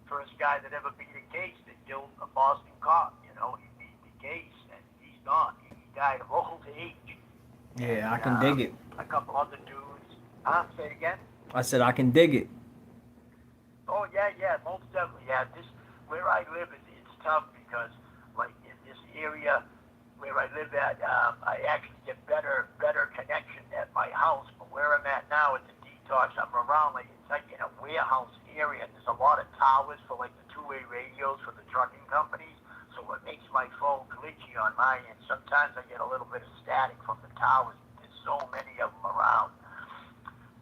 Speaker 3: first guy that ever beat a case that killed a Boston cop. He beat the case, and he's gone. He died of old age.
Speaker 1: Yeah, I
Speaker 3: And
Speaker 1: can dig it.
Speaker 3: a couple other dudes. Say it again.
Speaker 1: I said I can dig it.
Speaker 3: Oh yeah, most definitely. Yeah, this where I live it's tough because like in this area where I live at, I actually get better connection at my house. But where I'm at now, it's a detox. I'm around like it's like in a warehouse area. There's a lot of towers for like the two-way radios for the trucking companies. So it makes my phone glitchy on my end. Sometimes I get a little bit of static from the towers. There's so many of them around.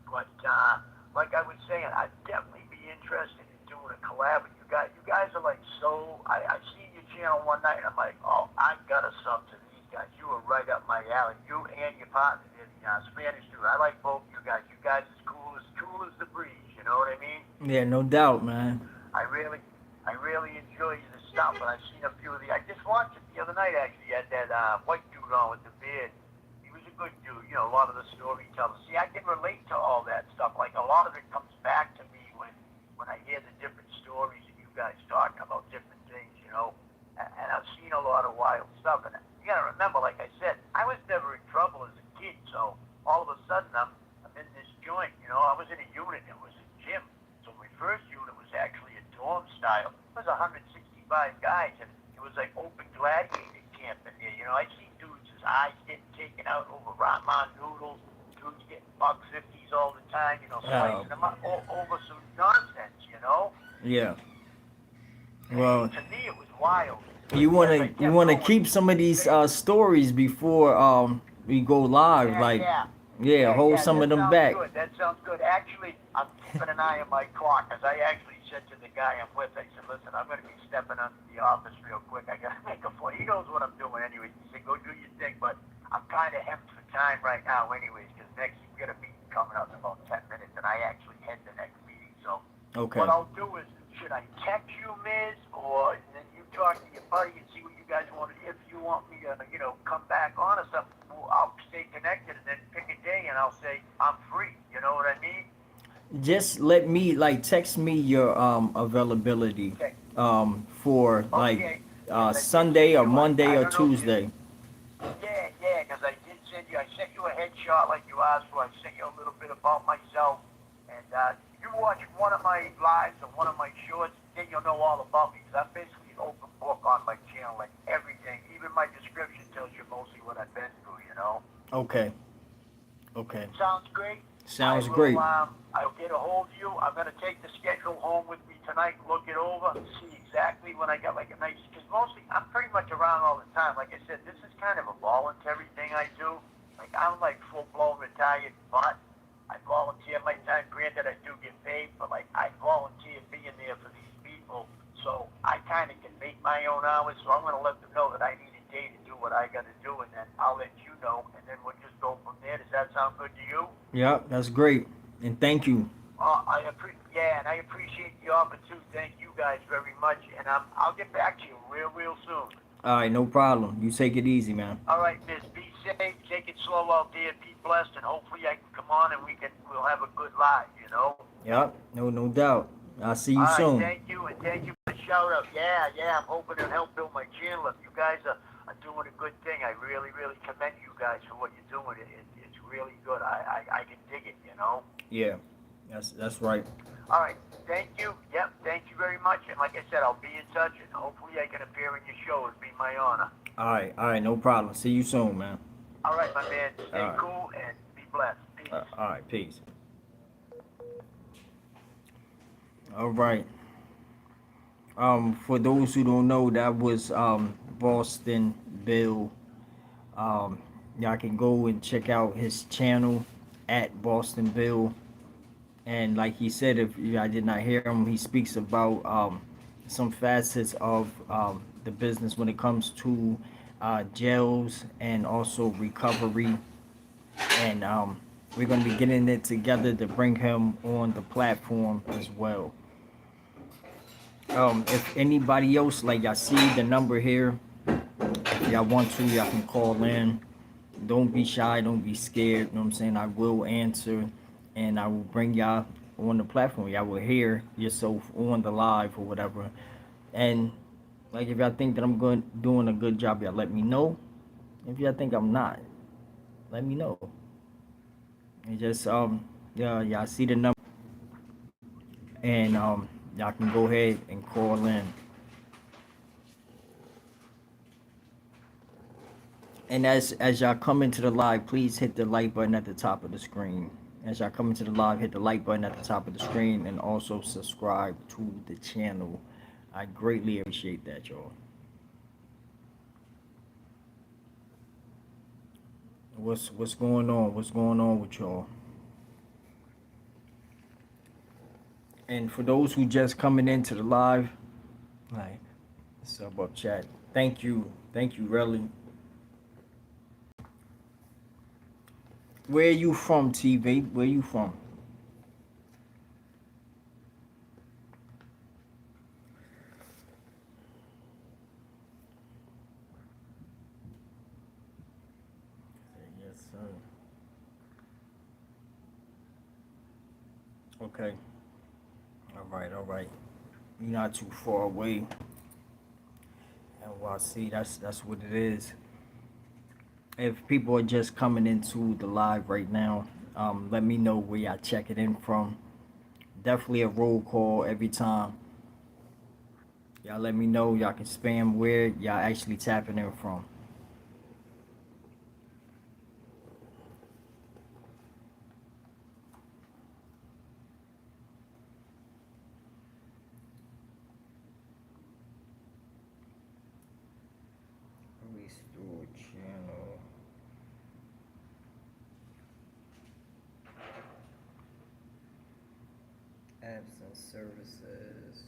Speaker 3: But like I was saying, I'd definitely be interested in doing a collab with you guys. You guys are like so. I seen your channel one night, and I'm like, oh, I gotta sub to these guys. You are right up my alley. You and your partner, the Spanish dude. I like both you guys. You guys is cool as the breeze. You know what I mean?
Speaker 1: Yeah, no doubt, man.
Speaker 3: I really enjoy the stuff, and I've seen a few of the. I just watched it the other night. Actually, had that white dude on with the beard. A good dude, a lot of the storytellers. See, I can relate to all that stuff. Like a lot of it comes back to me when I hear the different stories and you guys talking about different things, And I've seen a lot of wild stuff. And you gotta remember, like I said, I was never in trouble as a kid. So all of a sudden, I'm in this joint. I was in a unit. It was a gym. So my first unit was actually a dorm style. It was 165 guys, and it was like open gladiator camp in here. I see dudes' eyes getting taken out over ramen noodles, dudes getting $1.50s all the time, slicing them up over some nonsense,
Speaker 1: Yeah.
Speaker 3: And
Speaker 1: Well,
Speaker 3: to me, it was wild.
Speaker 1: you
Speaker 3: But
Speaker 1: wanna
Speaker 3: yes, I
Speaker 1: you
Speaker 3: kept
Speaker 1: wanna
Speaker 3: going.
Speaker 1: keep some of these stories before we go live, like hold some of
Speaker 3: That
Speaker 1: them
Speaker 3: sounds
Speaker 1: back.
Speaker 3: good. That sounds good. Actually, I'm keeping an eye on my clock, because I actually said to the guy I'm with, I said, listen, I'm going to be stepping onto the office real quick. I got to make a flight. He knows what I'm doing anyways. He said, go do your thing, but I'm kind of hemmed for time right now anyways, because next we've got a meeting coming up in about 10 minutes, and I actually head the next meeting. So
Speaker 1: Okay.
Speaker 3: what I'll do is, should I text you, Miz, or then you talk to your buddy and see what you guys want to do? If you want me to, come back on or something, I'll stay connected and then pick a day and I'll say I'm free. You know what I mean?
Speaker 1: Just let me text me your availability
Speaker 3: Okay.
Speaker 1: for
Speaker 3: Okay.
Speaker 1: Sunday or Monday
Speaker 3: I
Speaker 1: or
Speaker 3: don't know if you,
Speaker 1: Tuesday.
Speaker 3: because I did I sent you a headshot like you asked for. I sent you a little bit about myself. And you watch one of my lives or one of my shorts, then you'll know all about me. Because I'm basically an open book on my channel, like everything. Even my description tells you mostly what I've been through,
Speaker 1: Okay. Okay.
Speaker 3: Sounds great.
Speaker 1: Sounds great.
Speaker 3: I'll get a hold of you. I'm going to take the schedule home with me tonight, look it over, see exactly when I got like a nice, because mostly I'm pretty much around all the time. Like I said, this is kind of a voluntary thing I do. Like I'm like full-blown retired, but I volunteer my time. Granted, I do get paid, but like I volunteer being there for these people. So I kind of can make my own hours. So I'm going to let them know that I need a day to do what I got to do, and then I'll let you know, and then we'll just go from there. Does that sound good to you?
Speaker 1: Yeah, that's great. And thank you.
Speaker 3: And I appreciate the offer too. Thank you guys very much, and I'll get back to you real soon.
Speaker 1: All right, no problem. You take it easy, man.
Speaker 3: All right, Miss. Be safe. Take it slow out there. Be blessed, and hopefully I can come on and we'll have a good live. You know.
Speaker 1: Yep, no doubt. I'll see
Speaker 3: All
Speaker 1: you
Speaker 3: right.
Speaker 1: soon.
Speaker 3: Thank you, and thank you for the shout out. Yeah. I'm hoping to help build my channel up. You guys are doing a good thing. I really commend you guys for what you're doing. It's really good. I can dig it. You know.
Speaker 1: Yeah, that's right.
Speaker 3: All right. Thank you. Yep. Thank you very much. And like I said, I'll be in touch, and hopefully I can appear in your show. It'd be my honor.
Speaker 1: All right, no problem. See you soon, man.
Speaker 3: All right, my man.
Speaker 1: All
Speaker 3: Stay
Speaker 1: right,
Speaker 3: cool and be blessed. Peace.
Speaker 1: all right, peace. All right. For those who don't know, that was Boston Bill. Um, y'all can go and check out his channel at Boston Bill. And like he said, if I did not hear him, he speaks about some facets of the business when it comes to jails and also recovery. And we're going to be getting it together to bring him on the platform as well. If anybody else, like y'all see the number here, if y'all want to, y'all can call in. Don't be shy, don't be scared. You know what I'm saying? I will answer and I will bring y'all on the platform. Y'all will hear yourself on the live or whatever. And like if y'all think that I'm doing a good job, y'all let me know. If y'all think I'm not, let me know. And just yeah, y'all see the number and y'all can go ahead and call in. And as y'all come into the live, please hit the like button at the top of the screen. As y'all come into the live, hit the like button at the top of the screen and also subscribe to the channel. I greatly appreciate that, y'all. What's going on? What's going on with y'all? And for those who just coming into the live, like sub up chat. Thank you, really. Where you from, TV? Where you from? Yes, sir. Okay. All right. You're not too far away. NYC, that's what it is. If people are just coming into the live right now, let me know where y'all check it in from. Definitely a roll call every time. Y'all let me know. Y'all can spam where y'all actually tapping in from. Restore channel. Apps and services.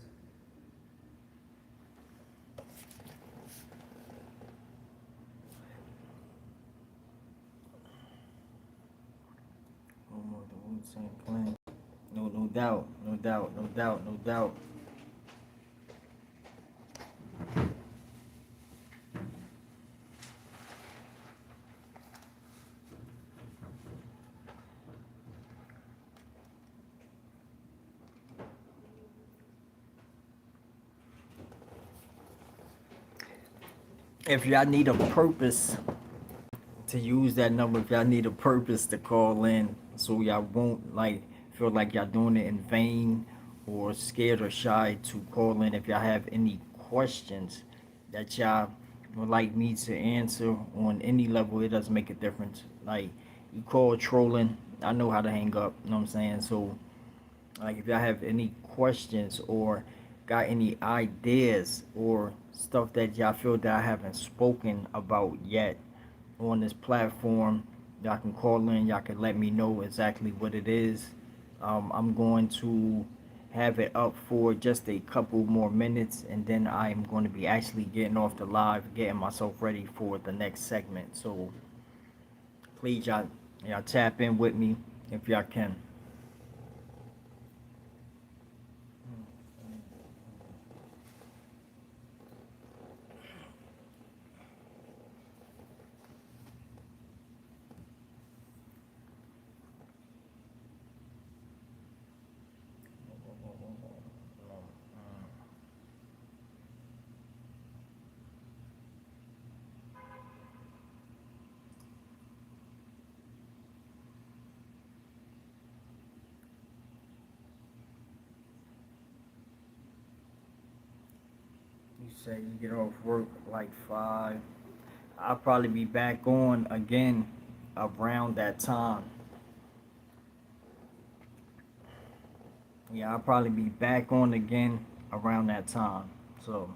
Speaker 1: Home of the Wu-Tang Clan. No doubt. If y'all need a purpose to use that number, if y'all need a purpose to call in, so y'all won't like feel like y'all doing it in vain or scared or shy to call in. If y'all have any questions that y'all would like me to answer on any level, it doesn't make a difference. Like you call trolling, I know how to hang up. You know what I'm saying? So like if y'all have any questions or got any ideas or stuff that y'all feel that I haven't spoken about yet on this platform, y'all can call in. Y'all can let me know exactly what it is. I'm going to have it up for just a couple more minutes, and then I'm going to be actually getting off the live, getting myself ready for the next segment. So please, y'all tap in with me if y'all can. You say you get off work like 5. I'll probably be back on again around that time. Yeah, I'll probably be back on again around that time. So,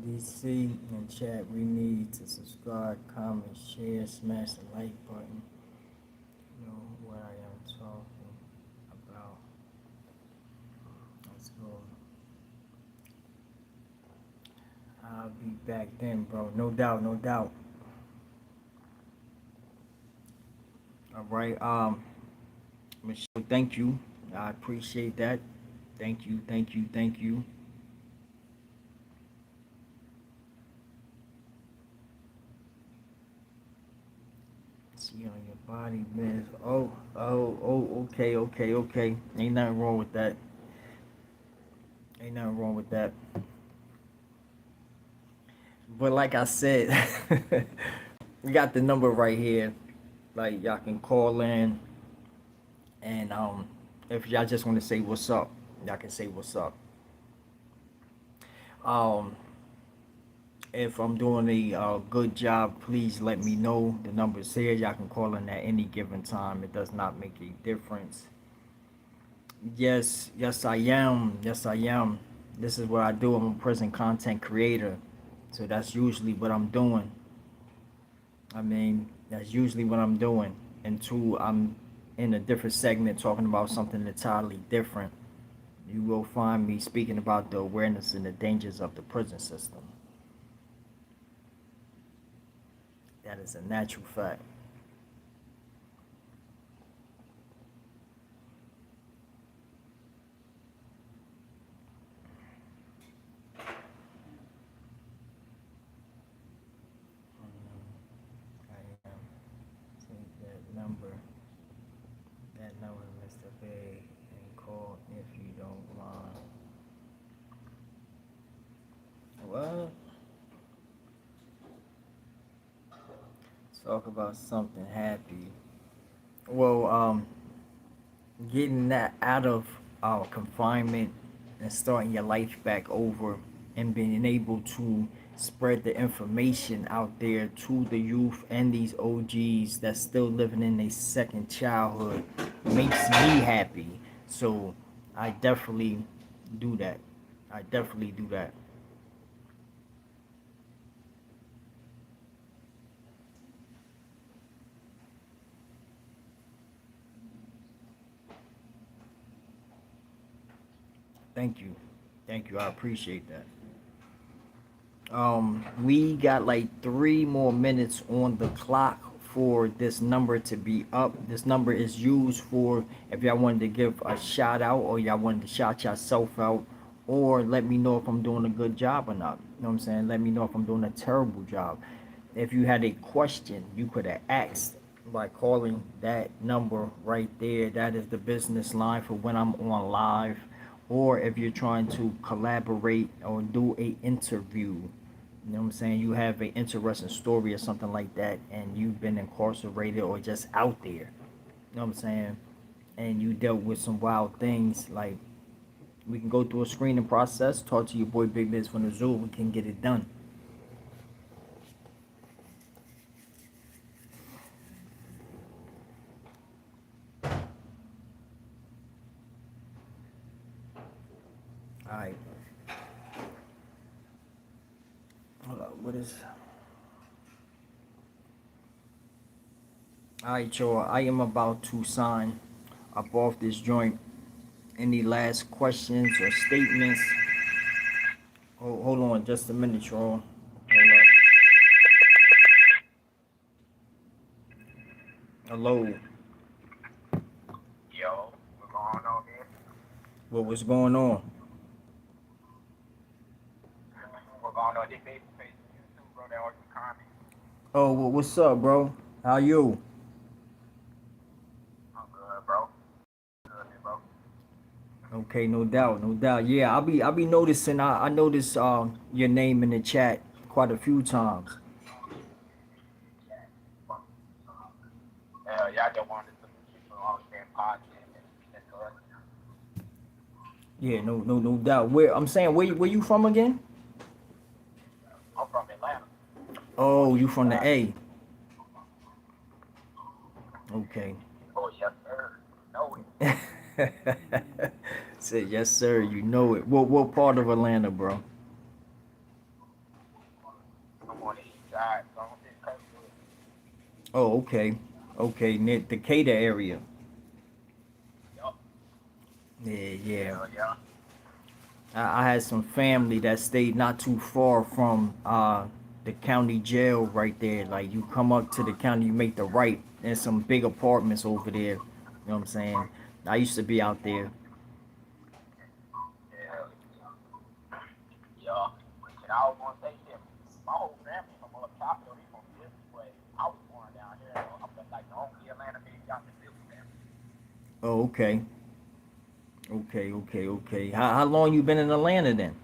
Speaker 1: DC in chat, we need to subscribe, comment, share, smash the like button. You know what I am talking about. Let's go. I'll be back then, bro. No doubt, no doubt. All right. Michelle, thank you. I appreciate that. Thank you, thank you, thank you. See on your body, man. Okay, okay, okay. Ain't nothing wrong with that. Ain't nothing wrong with that. But like I said, we got the number right here. Like y'all can call in, and if y'all just want to say what's up, y'all can say what's up. Um, if I'm doing a good job, please let me know. The number's here. Y'all can call in at any given time. It does not make a difference. Yes, yes, I am. Yes, I am. This is what I do. I'm a prison content creator. So that's usually what I'm doing. I mean, that's usually what I'm doing. And two, I'm in a different segment talking about something entirely different. You will find me speaking about the awareness and the dangers of the prison system. That is a natural fact. I am. Take that number, Mr. Bay, and call if you don't mind. What? Talk about something happy. Well, getting that out of confinement and starting your life back over and being able to spread the information out there to the youth and these OGs that's still living in a second childhood makes me happy. So I definitely do that. I definitely do that. Thank you. Thank you. I appreciate that. We got like 3 more minutes on the clock for this number to be up. This number is used for if y'all wanted to give a shout out or y'all wanted to shout yourself out or let me know if I'm doing a good job or not. You know what I'm saying? Let me know if I'm doing a terrible job. If you had a question, you could have asked by calling that number right there. That is the business line for when I'm on live. Or if you're trying to collaborate or do a interview, you know what I'm saying? You have an interesting story or something like that, and you've been incarcerated or just out there. You know what I'm saying? And you dealt with some wild things. Like we can go through a screening process. Talk to your boy Big Biz from the Zoo. We can get it done. All right. Hold up. What is? All right, y'all. I am about to sign up off this joint. Any last questions or statements? Hold on just a minute, y'all. Hold up. Hello.
Speaker 3: Yo, what's going on here?
Speaker 1: What was going on?
Speaker 3: What's going on? This baby face YouTube, bro. That was some comments.
Speaker 1: Oh, what's up, bro? How you?
Speaker 3: I'm good, bro. Good, bro.
Speaker 1: Okay, no doubt, no doubt. Yeah, I'll be noticing. I noticed your name in the chat quite a few times.
Speaker 3: Yeah, I just wanted some people on understand podcast and correct.
Speaker 1: Yeah, no doubt. Where I'm saying, where you from again?
Speaker 3: I'm from Atlanta, on
Speaker 1: Oh,
Speaker 3: the
Speaker 1: you
Speaker 3: east
Speaker 1: from the
Speaker 3: side.
Speaker 1: A? Okay.
Speaker 3: Oh yes, sir. Know it.
Speaker 1: Said yes, sir. You know it. What part of Atlanta, bro?
Speaker 3: I'm on the east side, so I'm just close to it.
Speaker 1: Oh, okay, okay, near Decatur area.
Speaker 3: Yup.
Speaker 1: Yeah, yeah.
Speaker 3: Hell yeah.
Speaker 1: I had some family that stayed not too far from the county jail right there. Like you come up to the county, you make the right, and some big apartments over there. You know what I'm saying? I used to be out there.
Speaker 3: Yeah. Yeah. And I was gonna say that my whole family from up top, though, they from this way. I was born down here, though. I'm like the only Atlanta baby out the Philly family.
Speaker 1: Oh, okay, okay. How long you been in Atlanta then?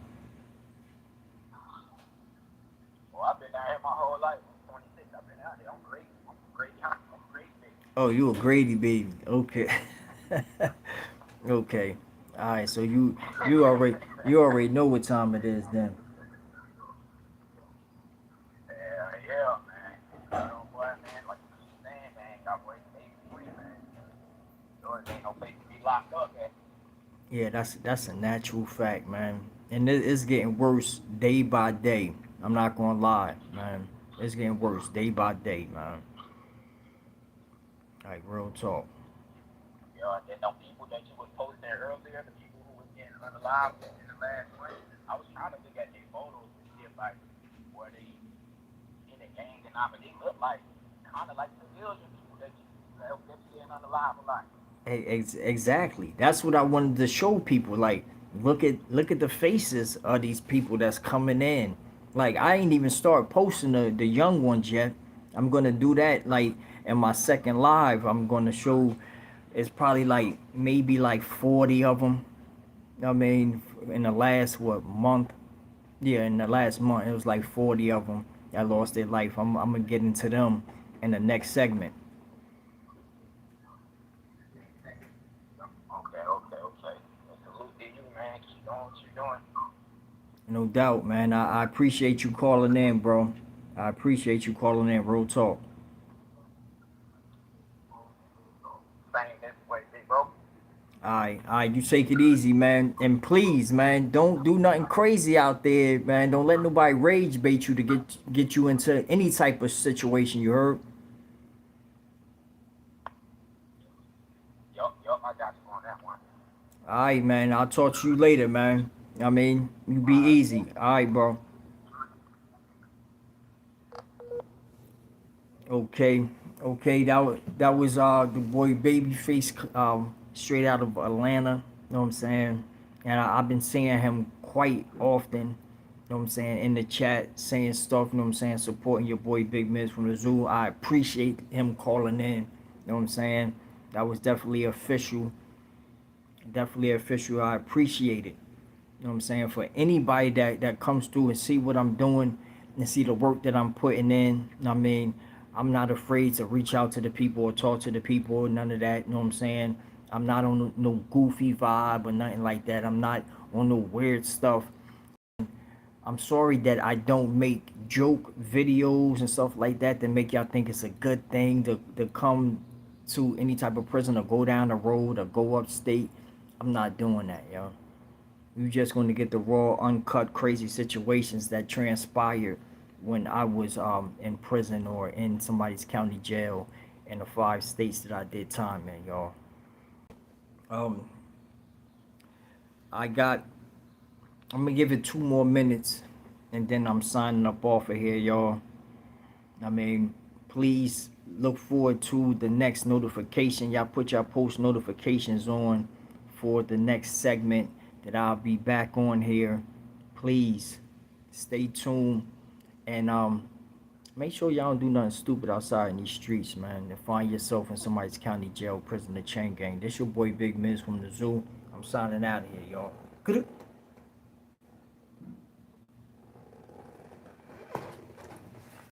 Speaker 3: Well, I've been down here my whole life. I'm 26. I've been out here. I'm great. I'm great. I'm great, baby.
Speaker 1: Oh, you a Grady baby. Okay. Okay. All right. So you already know what time it is then.
Speaker 3: Yeah, man. You know, boy, man, like you keep saying, man, got boy, baby free, man. So it ain't no place to be locked up at.
Speaker 1: Yeah, that's a natural fact, man. And it's getting worse day by day. I'm not gonna lie, man. It's getting worse day by day, man. Like real talk.
Speaker 3: You know, and then them people that you was posting earlier, the people who was getting unalive in the last one, I was trying to look at their photos and see if like were they in the gang or not, but they look like kind of like civilian people that was getting unalive a lot.
Speaker 1: Exactly. That's what I wanted to show people. Like, look at the faces of these people that's coming in. Like, I ain't even start posting the young ones yet. I'm gonna do that like in my second live. I'm gonna show. It's probably like maybe like 40 of them. I mean, in the last what month? Yeah, in the last month it was like 40 of them that lost their life. I'm gonna get into them in the next segment.
Speaker 3: Okay. And salute to you, man. Keep doing what you're doing.
Speaker 1: No doubt, man. I appreciate you calling in, bro. I appreciate you calling in. Real talk.
Speaker 3: Same this way, big bro.
Speaker 1: All right. You take it easy, man. And please, man, don't do nothing crazy out there, man. Don't let nobody rage bait you to get you into any type of situation. You heard?
Speaker 3: Yup, I got you on that one.
Speaker 1: All right, man. I'll talk to you later, man. I mean, you be
Speaker 3: All right.
Speaker 1: easy. All right, bro. Okay, okay. That was the boy Babyface, straight out of Atlanta. You know what I'm saying? And I've been seeing him quite often. You know what I'm saying, in the chat, saying stuff. You know what I'm saying, supporting your boy Big Miz from the zoo. I appreciate him calling in. You know what I'm saying? That was definitely official. Definitely official. I appreciate it. You know what I'm saying? For anybody that comes through and see what I'm doing and see the work that I'm putting in, I mean, I'm not afraid to reach out to the people or talk to the people, none of that. You know what I'm saying? I'm not on no goofy vibe or nothing like that. I'm not on no weird stuff. I'm sorry that I don't make joke videos and stuff like that make y'all think it's a good thing to come to any type of prison or go down the road or go upstate. I'm not doing that, yo. You're just going to get the raw, uncut, crazy situations that transpired when I was in prison or in somebody's county jail in the 5 states that I did time in, y'all. Um, I got. I'm gonna give it 2 more minutes, and then I'm signing up off of here, y'all. I mean, please look forward to the next notification. Y'all put your post notifications on for the next segment that I'll be back on here. Please stay tuned and make sure y'all don't do nothing stupid outside in these streets, man. And find yourself in somebody's county jail, prison, the chain gang. This your boy Big Miz from the zoo. I'm signing out of here, y'all. Good.